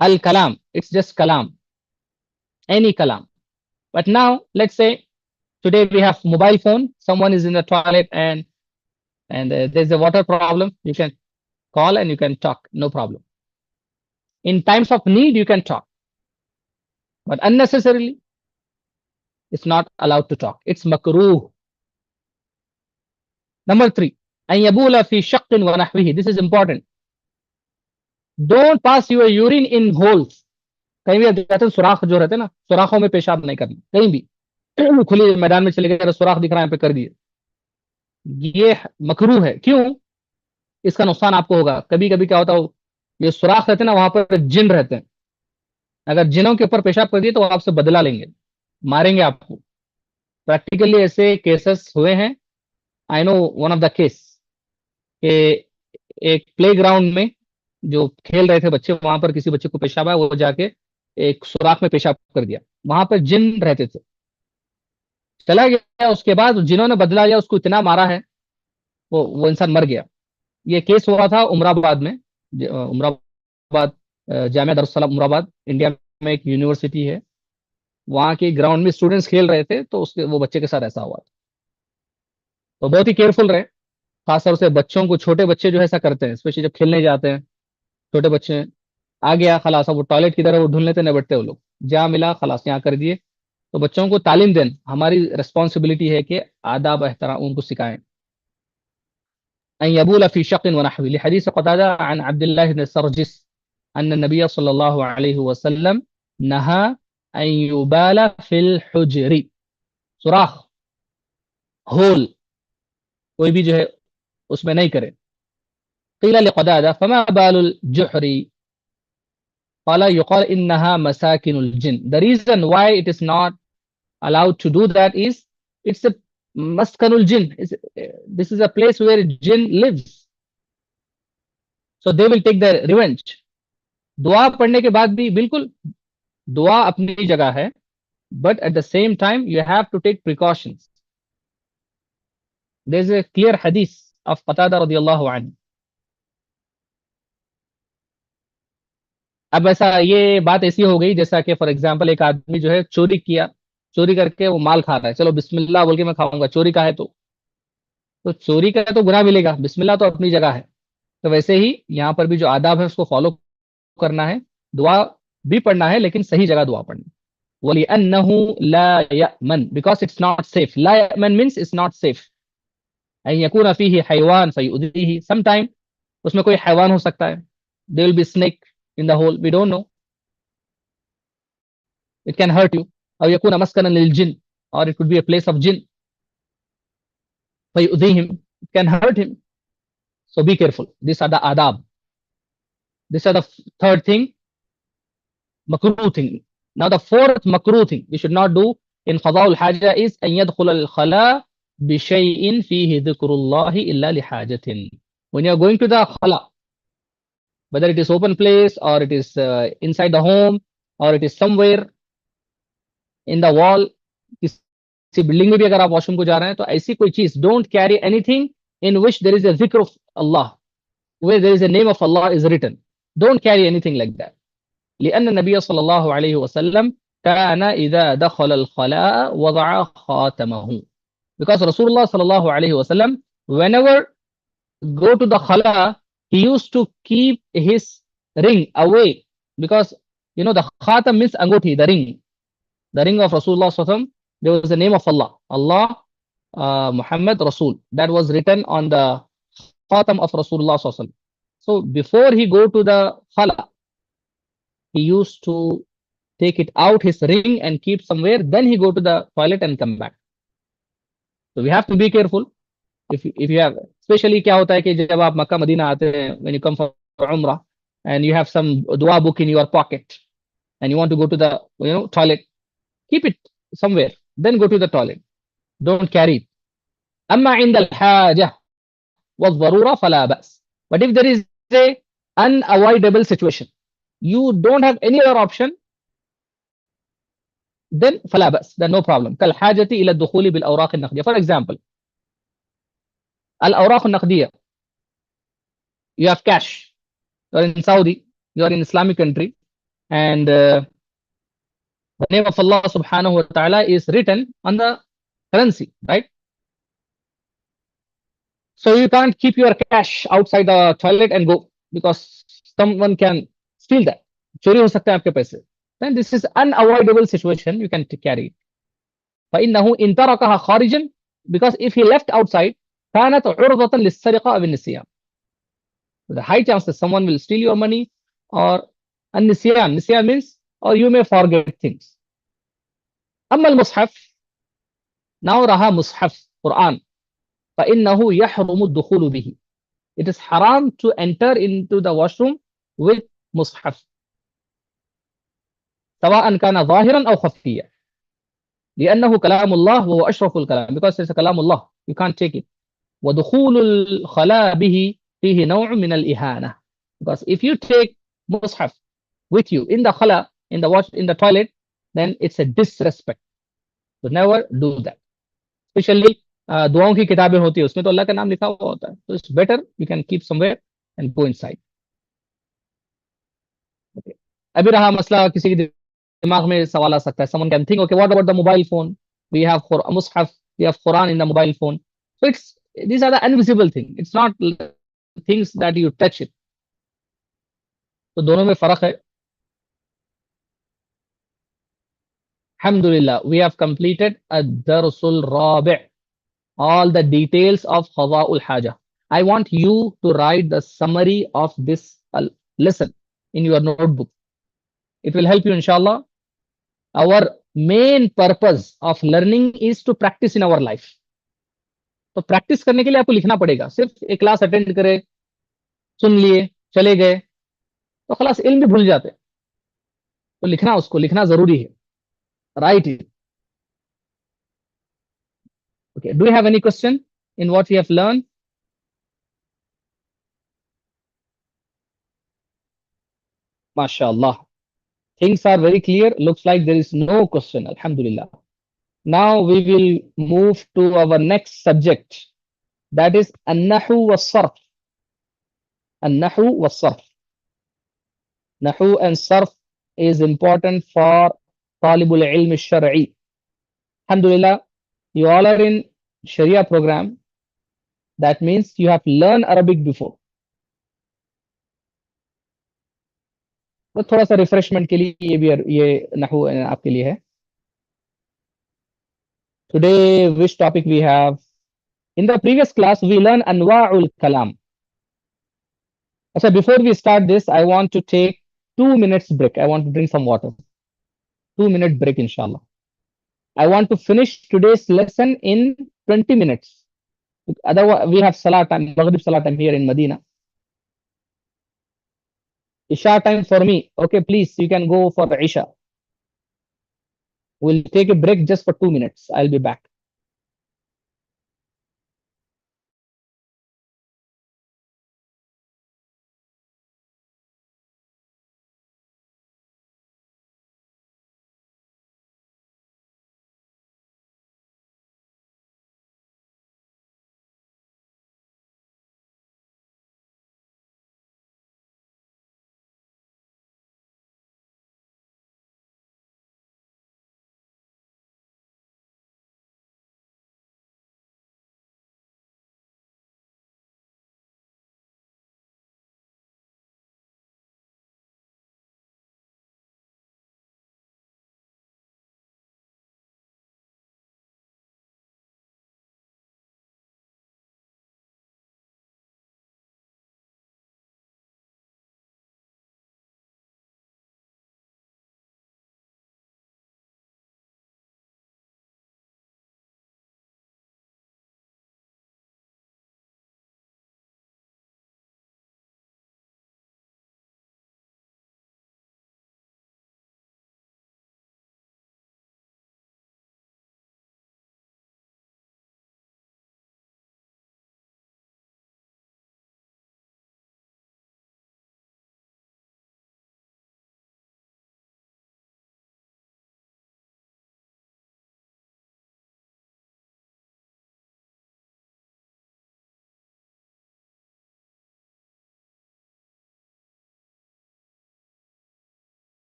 Al kalam, it's just kalam, any kalam. But now let's say today we have mobile phone, someone is in the toilet and there's a water problem, you can call and you can talk, no problem. In times of need you can talk, but unnecessarily it's not allowed to talk. It's makruh. Number 3, an yabula fi shaqqin wa nahwihi. This is important. Don't pass your urine in holes. कहीं भी जाते हैं सुराख जो रहते हैं ना, सुराखों में पेशाब नहीं करना। कहीं भी खुली मैदान में चले गए, सुराख दिख रहा है पे कर दिए, ये मकरूह है। क्यों? इसका नुकसान आपको होगा। कभी कभी क्या होता है, ये सुराख रहते हैं ना, वहां पर जिन रहते हैं, अगर जिनों के ऊपर पेशाब कर दिए तो आपसे बदला लेंगे, मारेंगे आपको। प्रैक्टिकली ऐसे केसेस हुए हैं। I know one of the case के एक प्ले ग्राउंड में जो खेल रहे थे बच्चे, वहां पर किसी बच्चे को पेशाब आया, वो जाके एक सुराख में पेशाब कर दिया। वहां पर जिन रहते थे, चला गया। उसके बाद जिन्होंने बदला लिया, उसको इतना मारा है, वो इंसान मर गया। ये केस हुआ था उमराबाद में। उमराबाद जामिया दरुस्सलाम उमराबाद, इंडिया में एक यूनिवर्सिटी है, वहां के ग्राउंड में स्टूडेंट्स खेल रहे थे, तो वो बच्चे के साथ ऐसा हुआ। तो बहुत ही केयरफुल रहे, खासतौर से बच्चों को। छोटे बच्चे जो है ऐसा करते हैं, स्पेशली जब खेलने जाते हैं। छोटे बच्चे आ गया खलास, वो टॉयलेट की तरह वो ढूंढ लेते, निबटते वो लोग, जहाँ मिला खलास यहाँ कर दिए। तो बच्चों को तालीम दें, हमारी रिस्पॉन्सिबिलिटी है कि आदाब एहतराम उनको सिखाएं। अन यबूल फी शक़्क़िन व नहवी, हदीस क़तादा अन अब्दुल्लाह इब्न सरजिस अन्न नबी सल्लल्लाहु अलैहि वसल्लम नहा अन युबाला फिल हुजरी। सुराख, होल, कोई भी जो है उसमें नहीं करे। क़ीला लिक़तादा फमा बालुल जुहरी, क़ाला युक़ाल इन्नहा मसाकिनुल जिन। The reason why it is not allowed to do that is it's a maskanul jinn. This is a place where jinn lives, so they will take their revenge. दुआ पढ़ने के बाद भी बिल्कुल दुआ अपनी जगह है, but at the same time you have to take precautions. There is a clear hadith of Qatada radiyallahu anhu. अब ऐसा ये बात ऐसी हो गई जैसा कि फॉर एग्जांपल एक आदमी जो है चोरी किया, चोरी करके वो माल खा रहा है, चलो बिस्मिल्लाह बोल के मैं खाऊंगा, चोरी का है तो चोरी का है तो गुनाह मिलेगा, बिस्मिल्लाह तो अपनी जगह है। तो वैसे ही यहाँ पर भी जो आदाब है उसको फॉलो करना है, दुआ भी पढ़ना है, लेकिन सही जगह दुआ पढ़नी। वलिअन्नहु ला यअमन, बिकॉज इट्स नॉट सेफ। ला यअमन मींस इट्स नॉट सेफ। अन यकून फीही हयवान फयुदीही, सम टाइम उसमें कोई हैवान हो सकता है, there will be snake in the hole, we don't know, it can hurt you. Or yakuna maskanan lil jinn, or it could be a place of jinn, fayudhihim, it can hurt him. So be careful. These are the adab. These are the third thing, makruh thing. Now the fourth makruh thing we should not do in qada'ul haja is an yadkhul al khala بشيء فيه ذكر الله إلا لحاجة. When you are going to the khala, whether it is open place or it is inside the home or it is somewhere in the wall, किसी building में भी अगर आप washroom को जा रहे हैं तो ऐसी कोई चीज, don't carry anything in which there is a dhikr of Allah, where there is a name of Allah is written. Don't carry anything like that. لأن النبي صلى الله عليه وسلم كان إذا دخل الخلاء وضع خاتمه. Because Rasulullah صلى الله عليه وسلم, whenever go to the khala, he used to keep his ring away, because you know the khatam means anguthi, the ring of Rasulullah sallallahu alaihi wasallam. There was the name of Allah, Muhammad Rasul, that was written on the khatam of Rasulullah sallallahu alaihi wasallam. So before he go to the khala, he used to take it out, his ring, and keep somewhere. Then he go to the toilet and come back. So we have to be careful. If you have, especially क्या होता है कि जब आप Mecca Medina आते हैं, when you come for umrah and you have some dua book in your pocket and you want to go to the toilet, keep it somewhere, then go to the toilet. Don't carry it. أما عند الحاجة والضرورة فلا بأس. But if there is a unavoidable situation, you don't have any other option, then فلا بأس, then no problem. كالحاجة إلى الدخول بالأوراق النقدية. For example, الأوراق النقدية, you have cash, you are in Saudi, you are in Islamic country, and the name of Allah subhanahu wa ta'ala is written on the currency, right? So you can't keep your cash outside the toilet and go, because someone can steal that. चोरी हो सकता है आपके पैसे. Then this is unavoidable situation, you can carry it. فإنه إن تركها خارجا, because if he left outside, كانت عرضة للسرقة أو النسيان. The high chances someone will steal your money, or النسيان. نسيان means, or you may forget things. أما المصحف, now رها مصحف Quran, فإنه يحرم الدخول به. It is haram to enter into the washroom with مصحف, سواء كان ظاهرا أو خفيا, لأنه كلام الله وهو أشرف الكلام, because it's a كلام الله, you can't take it. ودخول الخلاء به فيه نوع من الإهانة, because if you take مصحف with you in the khala, in the toilet, then it's a disrespect. So never do that. Especially दुआओं की किताबें होती है, उसमें तो अल्लाह का नाम लिखा हुआ होता है, so it's better you can keep somewhere and go inside. Okay. अभी रहा मसला, किसी के दिमाग में सवाल आ सकता है. Someone can think, okay, what about the mobile phone? We have mushaf, we have Quran in the mobile phone. So these are the invisible things. It's not things that you touch it. तो दोनों में फर्क है. Alhamdulillah, we have completed ad-darsul rabi', all the details of Qada'ul Haja. I want you to write the summary of this lesson in your notebook. It will help you, inshallah. Our main purpose of learning is to practice in our life. तो practice करने के लिए आपको लिखना पड़ेगा. सिर्फ एक class attend करे, सुन लिए, चले गए, तो खलास इल्म भी भूल जाते. तो लिखना, उसको लिखना जरूरी है. Write it. Okay. Do you have any question in what we have learned? MashaAllah. Things are very clear. Looks like there is no question. Alhamdulillah. Now we will move to our next subject. That is An-Nahu was-Sarf. An-Nahu was-Sarf. Nahu and Sarf is important for Talibul Ilm al-Shar'i. Alhamdulillah, you all are in Sharia program. That means you have learned Arabic before. तो थोड़ा सा refreshment के लिए ये नहू आपके लिए है. Today, which topic we have? In the previous class, we learned Anwa'ul Kalam. So before we start this, I want to take 2 minutes break. I want to drink some water. 2-minute break, inshallah. I want to finish today's lesson in 20 minutes. Otherwise, we have Salah time, Maghrib Salah time here in Medina. Isha time for me. Okay, please, you can go for the Isha. We'll take a break just for 2 minutes. I'll be back.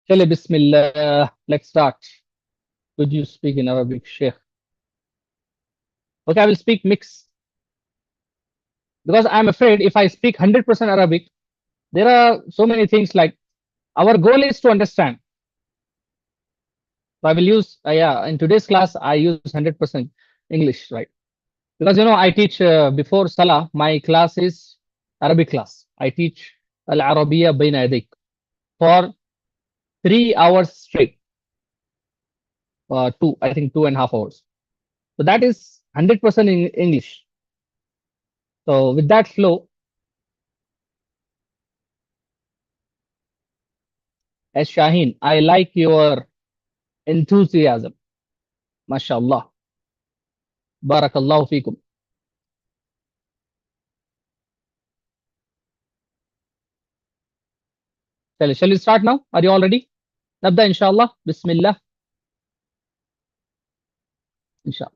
Shall Bismillah. Let's start. Could you speak in Arabic, Sheikh? Okay, I will speak mix. Because I'm afraid if I speak 100% Arabic, there are so many things like our goal is to understand. So I will use, in today's class, I use 100% English, right? Because, I teach before Salah, my class is Arabic class. I teach Al-Arabiya Bayna Yadik for 3 hours straight. I think 2.5 hours. So that is 100% in English. So with that flow, as Shaheen, I like your enthusiasm. MashaAllah. Barakallahu feekum. Shall we start now? Are you all ready? Nabda inshallah. Bismillah. Inshallah.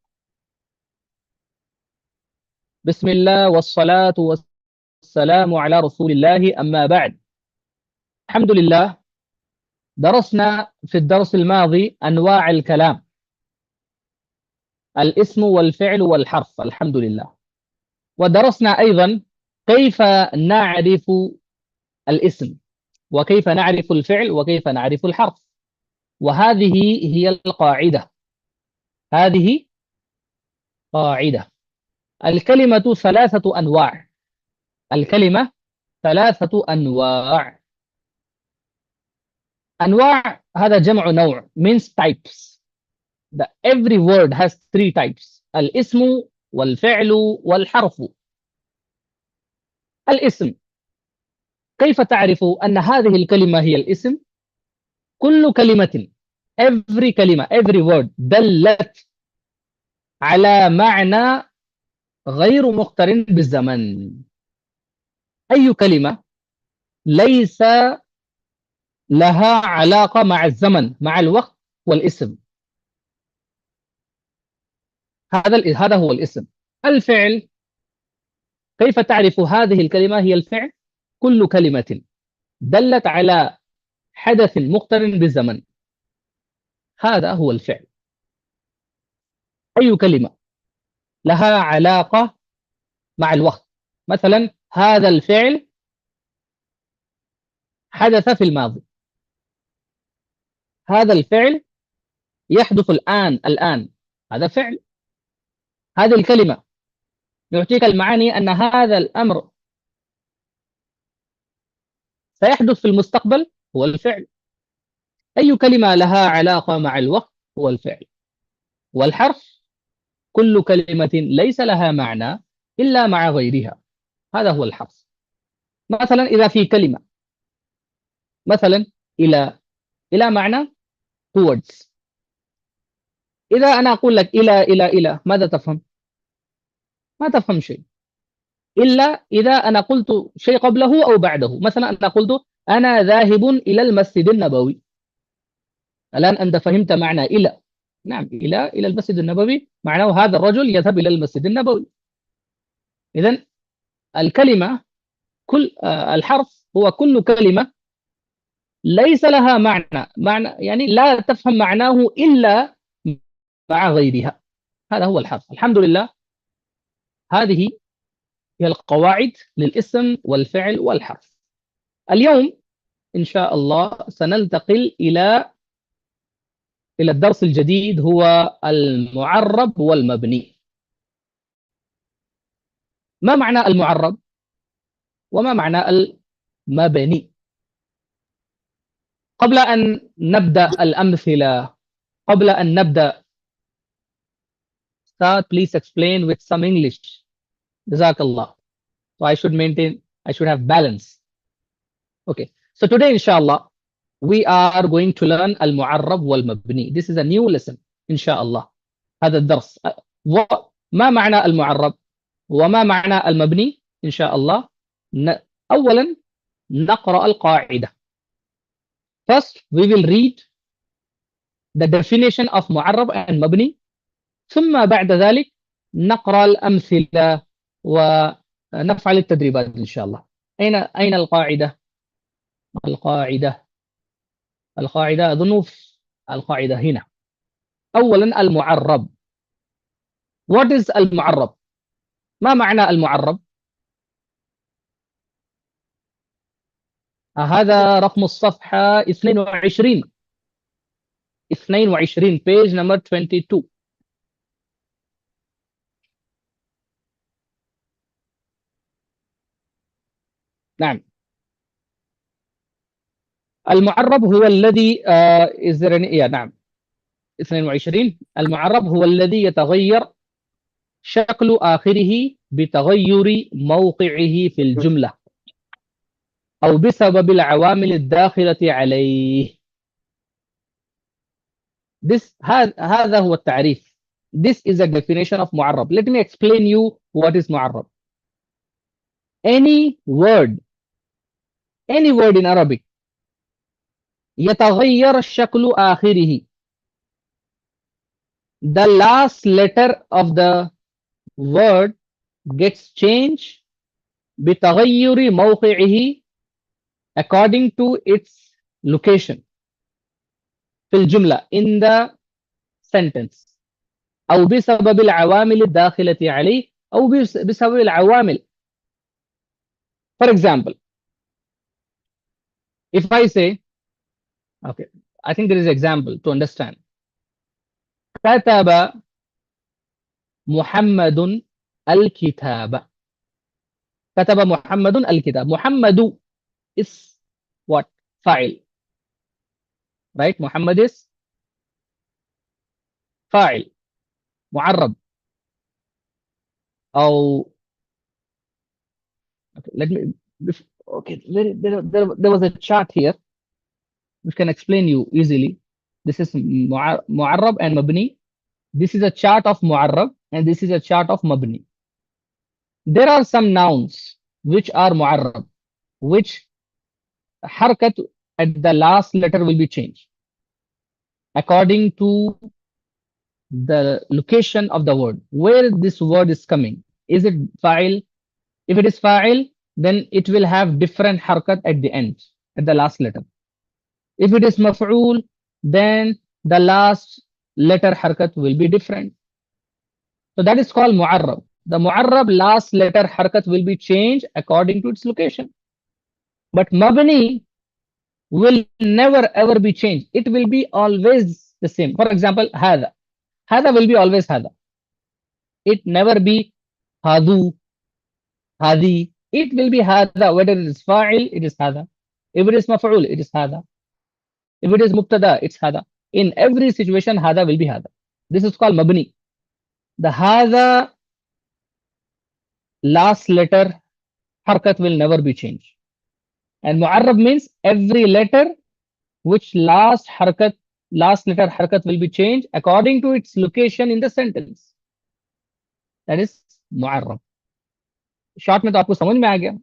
Bismillah wassalatu wassalamu ala rasulillahi amma ba'd. Alhamdulillah. درسنا في الدرس الماضي أنواع الكلام، الاسم والفعل والحرف، الحمد لله. ودرسنا أيضا كيف نعرف الاسم وكيف نعرف الفعل وكيف نعرف الحرف. وهذه هي القاعدة. هذه قاعدة. الكلمة 3 أنواع. الكلمة 3 أنواع. أنواع هذا جمع نوع means types. Every word has 3 types. الاسم والفعل والحرف. الاسم، كيف تعرف أن هذه الكلمة هي الاسم؟ كل كلمة every كلمة every word دلت على معنى غير مقترن بالزمن. أي كلمة ليس لها علاقة مع الزمن مع الوقت والاسم، هذا هو الاسم. الفعل، كيف تعرف هذه الكلمة هي الفعل؟ كل كلمة دلت على حدث مقترن بالزمن، هذا هو الفعل. أي كلمة لها علاقة مع الوقت، مثلا هذا الفعل حدث في الماضي، هذا الفعل يحدث الآن، هذا فعل. هذه الكلمة يعطيك المعاني أن هذا الأمر سيحدث في المستقبل، هو الفعل. أي كلمة لها علاقة مع الوقت هو الفعل. والحرف كل كلمة ليس لها معنى إلا مع غيرها، هذا هو الحرف. مثلا إذا في كلمة مثلا إلى معنى towards، إذا أنا أقول لك إلى ماذا تفهم؟ ما تفهم شيء، إلا إذا أنا قلت شيء قبله أو بعده. مثلا أنا قلت أنا ذاهب إلى المسجد النبوي، الآن أنت فهمت معنى إلى. نعم، إلى المسجد النبوي معناه هذا الرجل يذهب إلى المسجد النبوي. إذن الكلمة الحرف هو كل كلمة ليس لها معنى يعني لا تفهم معناه إلا مع غيرها، هذا هو الحرف. الحمد لله، هذه هي القواعد للاسم والفعل والحرف. اليوم إن شاء الله سننتقل إلى الدرس الجديد، هو المعرب والمبني. ما معنى المعرب وما معنى المبني؟ قبل أن نبدأ الأمثلة، قبل أن نبدأ، start please explain with some English. Jazakallah. So I should have balance. Okay. So today inshallah we are going to learn al-mu'arrab wal-mabni. This is a new lesson inshallah. هذا الدرس. ما معنى المعرب وما معنى المبني إن شاء الله. أولا نقرأ القاعدة. First we will read the definition of معرب and مبني، ثم بعد ذلك نقرأ الأمثلة ونفعل التدريبات إن شاء الله. أين القاعدة؟ القاعدة أظن القاعدة هنا. أولا المعرب. What is المعرب؟ ما معنى المعرب؟ هذا رقم الصفحة 22 page number 22. نعم. المعرب هو الذي نعم 22. المعرب هو الذي يتغير شكل آخره بتغير موقعه في الجملة أو بسبب العوامل الداخلة عليه. هذا هو التعريف. This is a definition of معرب. Let me explain you what is معرب. Any word in Arabic يتغير شكل آخره. The last letter of the word gets changed بتغير موقعه according to its location في الجملة in the sentence أو بسبب العوامل الداخلة عليه أو بسبب العوامل. For example, if I say, okay, I think there is an example to understand. كتب محمد الكتاب. كتب محمد الكتاب. محمد is what? فاعل. Right? محمد is فاعل معرب. أو okay, let me. Okay, there was a chart here which can explain you easily. This is معرب and مبني. This is a chart of معرب and this is a chart of مبني. There are some nouns which are معرب, which حركة at the last letter will be changed according to the location of the word, where this word is coming. Is it fa'il? If it is fa'il, then it will have different harakat at the end, at the last letter. If it is maf'ul, then the last letter harakat will be different. So that is called mu'arrab. The mu'arrab last letter harakat will be changed according to its location. But mabni will never ever be changed. It will be always the same. For example, hada. Hada will be always hada. It never be hadu, hadi. It will be hada. Whether it is fa'il, it is hada. If it is maf'ul, it is hada. If it is mubtada, it's hada. In every situation, hada will be hada. This is called mabni. The hada last letter harakat will never be changed. And mu'arrab means every letter which last letter harakat will be changed according to its location in the sentence. That is mu'arrab. Short में तो आपको समझ में आ गया.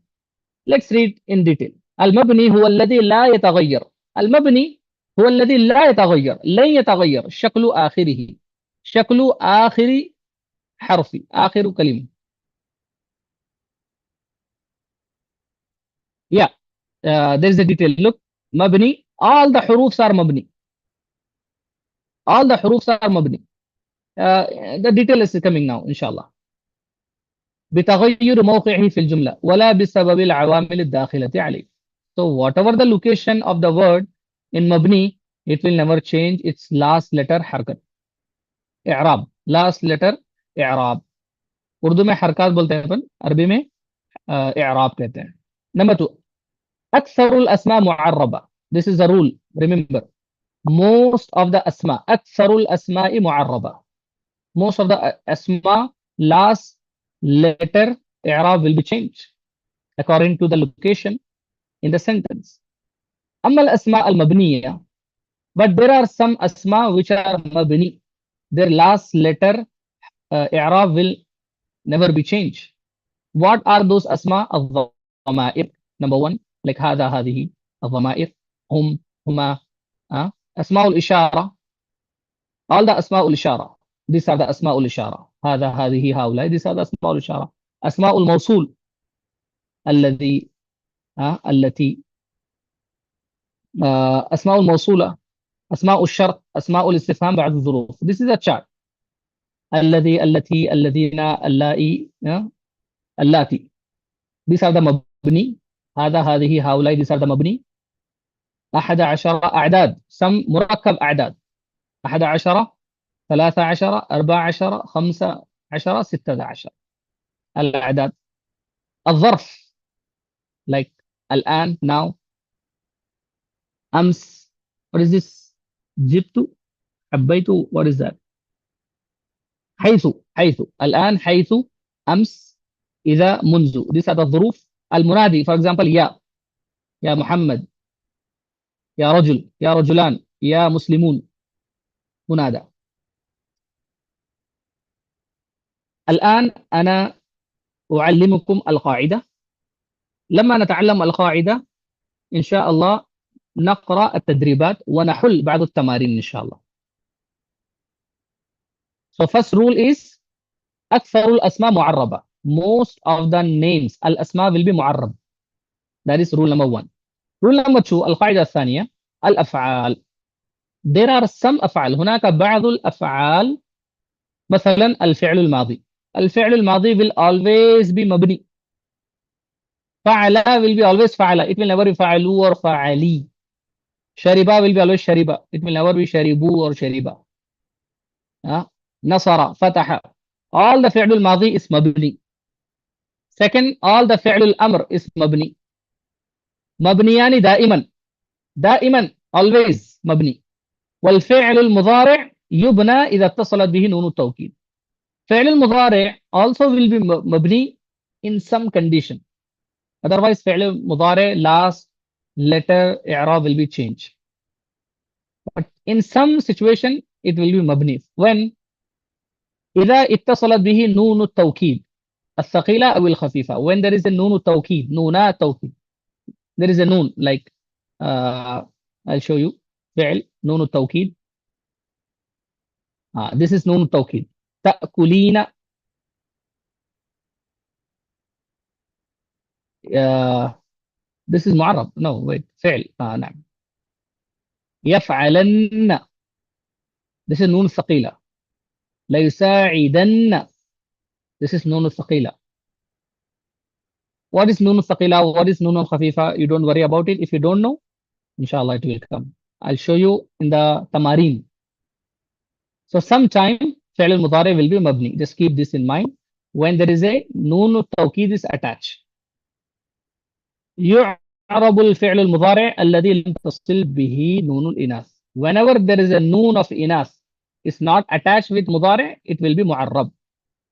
Let's read in detail. المبني هو الذي لا يتغير. المبني هو الذي لا يتغير. لن يتغير شكل آخره. شكل آخر حرف. آخر كلمة. Yeah. There is a detail. Look. مبني. All the حروف are مبني. All the حروف are مبني. The detail is coming now إن شاء الله. بتغير موقعه في الجملة ولا بسبب العوامل الداخلة عليه. So whatever the location of the word in مبني, it will never change its last letter حركت. إعراب. Last letter إعراب. Urdu में हरकत बोलते हैं अपन, अरबी में إعراب कहते हैं. Number 2. أكثر الأسماء معربة. This is a rule. Remember. Most of the أسماء. أكثر الأسماء معربة. Most of the أسماء last letter إعراب will be changed according to the location in the sentence. أما الأسماء المبنية, but there are some أسماء which are مبني. Their last letter إعراب will never be changed. What are those أسماء? الضمائر. Number 1, like هذا هذه. الضمائر. هم هما. أسماء الإشارة. All the أسماء الإشارة. These are the أسماء الإشارة. هذا هذه هؤلاء. These are the أسماء الإشارة. أسماء الموصول. الذي التي. أسماء الموصولة، أسماء الشرط، أسماء الاستفهام بعد الظروف. This is a chart. الذي، التي، الذين، اللائي، اللاتي. These are the مبني. هذا، هذه، هؤلاء. These are the مبني. 11 أعداد، مركب أعداد. 11، 13، 14، 15، 16 الأعداد. الظرف like الآن now. أمس what is this؟ جبت، حبيت what is that؟ حيث الآن، حيث، أمس، إذا، منذ. These are the الظروف. المنادي for example يا محمد، يا رجل، يا رجلان، يا مسلمون. منادى. الآن أنا أعلمكم القاعدة. لما نتعلم القاعدة إن شاء الله نقرأ التدريبات ونحل بعض التمارين إن شاء الله. So first rule is أكثر الأسماء معربة. Most of the names الأسماء will be معرب. That is rule number 1. Rule number 2 القاعدة الثانية الأفعال. There are some أفعال. هناك بعض الأفعال مثلا الفعل الماضي. الفعل الماضي will always be مبني. فعل will be always فعل. It will never be فعلوا or فعلي. شربا will be always شربا. It will never be شربوا or شربا. نصر، فتح. All the فعل الماضي is مبني. Second, all the فعل الأمر is مبني. مبنيان دائما always مبني. والفعل المضارع يبنى إذا اتصلت به نون التوكيد. فعل المضارع also will be مبني in some condition. Otherwise فعل المضارع last letter إعراب will be changed. But in some situation it will be مبني. When إذا اتصلت به نون التوكيد الثقيلة أو الخفيفة. When there is a نون التوكيد، نونا التوكيد. There is a noon like I'll show you. فعل نون التوكيد. This is نون التوكيد. تأكلين. This is معرب. No wait. فعل. نعم. يفعلن. This is نون الثقيلة. ليساعدن. This is نون الثقيلة. What is نون الثقيلة? What is نون الخفيفة? You don't worry about it. If you don't know, inshallah it will come. I'll show you in the tamarin. So sometime فعل المضارع will be مبني. Just keep this in mind. When there is a نون التوكيد is attached. يعرب الفعل المضارع الذي لم تصل به نون الإناث. Whenever there is a نون of إناث is not attached with مضارع, it will be معرب.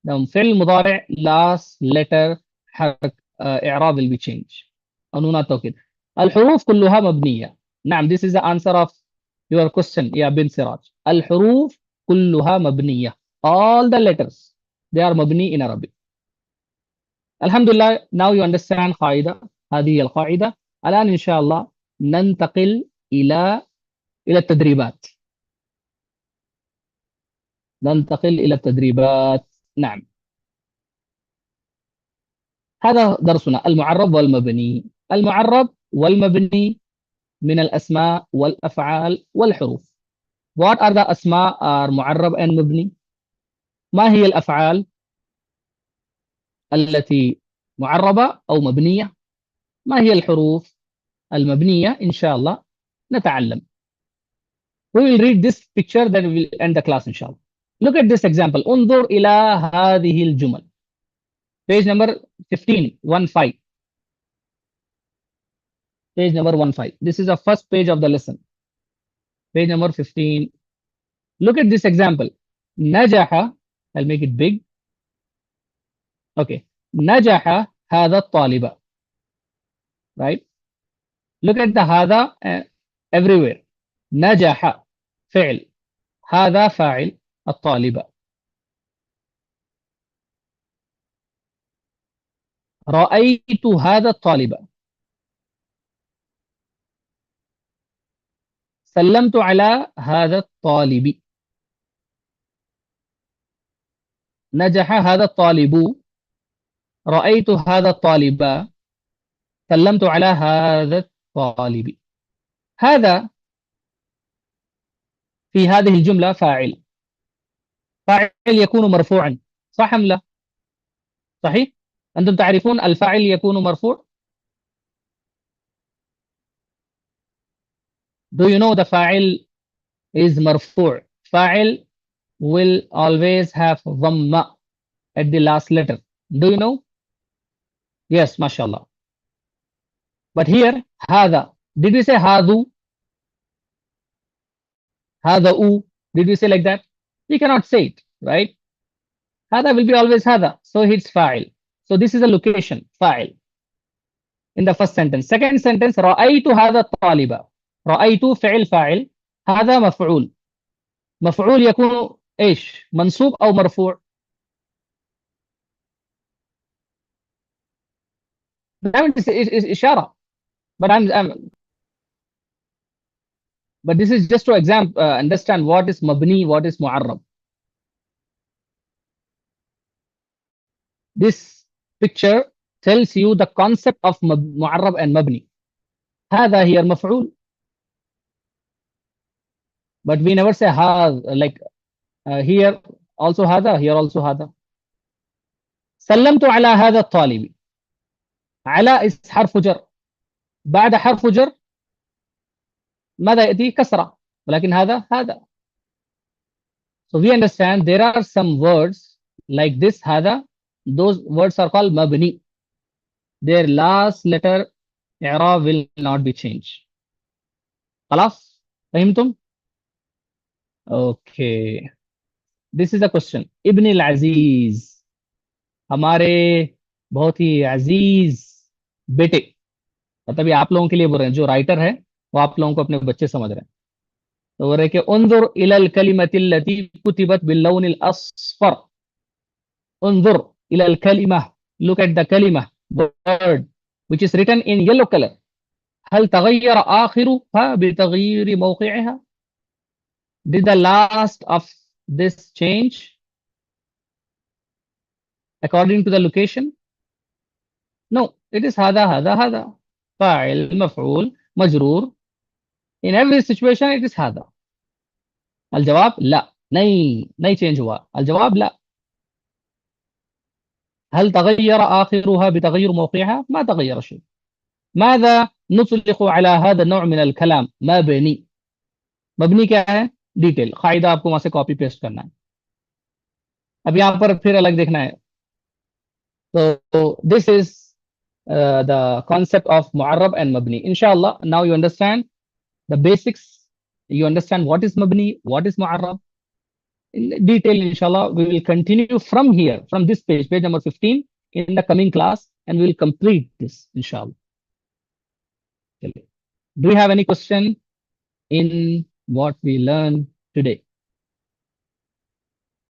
The فعل المضارع last letter إعراب will be changed. نون التوكيد. الحروف كلها مبنية. نعم, this is the answer of your question يا بن سراج. الحروف كلها مبنية. All the letters they are مبني in Arabic. الحمد لله. Now you understand قاعدة. هذه القاعدة. الآن إن شاء الله ننتقل إلى التدريبات. نعم. هذا درسنا المعرب والمبني. المعرب والمبني من الأسماء والأفعال والحروف. What are the أسماء are معرب and مبني؟ ما هي الأفعال التي معربة أو مبنية؟ ما هي الحروف المبنية؟ إن شاء الله نتعلم. We will read this picture that will end the class إن شاء الله. Look at this example. انظر إلى هذه الجمل. Page number 15. Page number 15. This is the first page of the lesson. Page number 15. Look at this example. نجح. I'll make it big. Okay. نجح هذا الطالب. Right? Look at the هذا everywhere. نجح فعل. هذا فاعل الطالب. رأيت هذا الطالب. سلمت على هذا الطالب. نجح هذا الطالب. رأيت هذا الطالب. سلمت على هذا الطالب. هذا في هذه الجملة فاعل يكون مرفوعا، صح أم لا؟ صحيح؟ أنتم تعرفون الفاعل يكون مرفوع. Do you know the فاعل is مرفوع؟ فاعل will always have dhamma at the last letter. Do you know? Yes, mashallah. But here, هذا, did we say هذو? هذا did we say like that? We cannot say it, right? هذا will be always هذا, so it's فاعل. So this is a location, فاعل. In the first sentence. Second sentence, رأيت هذا الطالب. رأيت فعل فاعل، هذا مفعول. مفعول يكون ايش؟ منصوب او مرفوع؟ نعم إشارة. But this is just to understand what is مبني, what is معرب. This picture tells you the concept of معرب and مبني. هذا هي المفعول. But we never say هذا, like here also هذا, here also هذا. سلمت على هذا الطالب. على is حرف جر. بعد حرف جر ماذا يأتي؟ كسرة. ولكن هذا. So we understand there are some words like this هذا. Those words are called مبني. Their last letter إعراب will not be changed. خلاص؟ فهمتم؟ Okay. This is a question. ابن العزيز. हमारे बहुत ही अजीज बेटे, मतलब ये आप लोगों के लिए बोल रहे हैं, जो राइटर है वो आप लोगों को अपने बच्चे समझ रहे हैं. तो बोल रहे कि उन्जुर इलल कलिमति लती कुतिबत बिल्लौनिल Asfar. उन्जुर इलल कलिमा, look at the kalima, word which is written in yellow color. هل تغير آخرها بتغيير موقعها? Did the last of this change according to the location? No, it is هذا. فاعل, مفعول, مجرور. In every situation it is هذا. الجواب لا, नहीं change हुआ. الجواب لا. هل تغير آخرها بتغير موقعها؟ ما تغير شيء. ماذا نطلق على هذا النوع من الكلام؟ مبني. مبني क्या है? डिटेल. कायदा आपको वहां से copy paste करना है. अब यहाँ पर फिर अलग देखना है. So this is the concept of mu'arrab and mabni. Inshallah, now you understand the basics. You understand what is mabni, what is mu'arrab. In detail, inshallah, we will continue from here, from this page number 15, in the coming class, and we will complete this, inshallah. Okay. Do you have any question in what we learned today?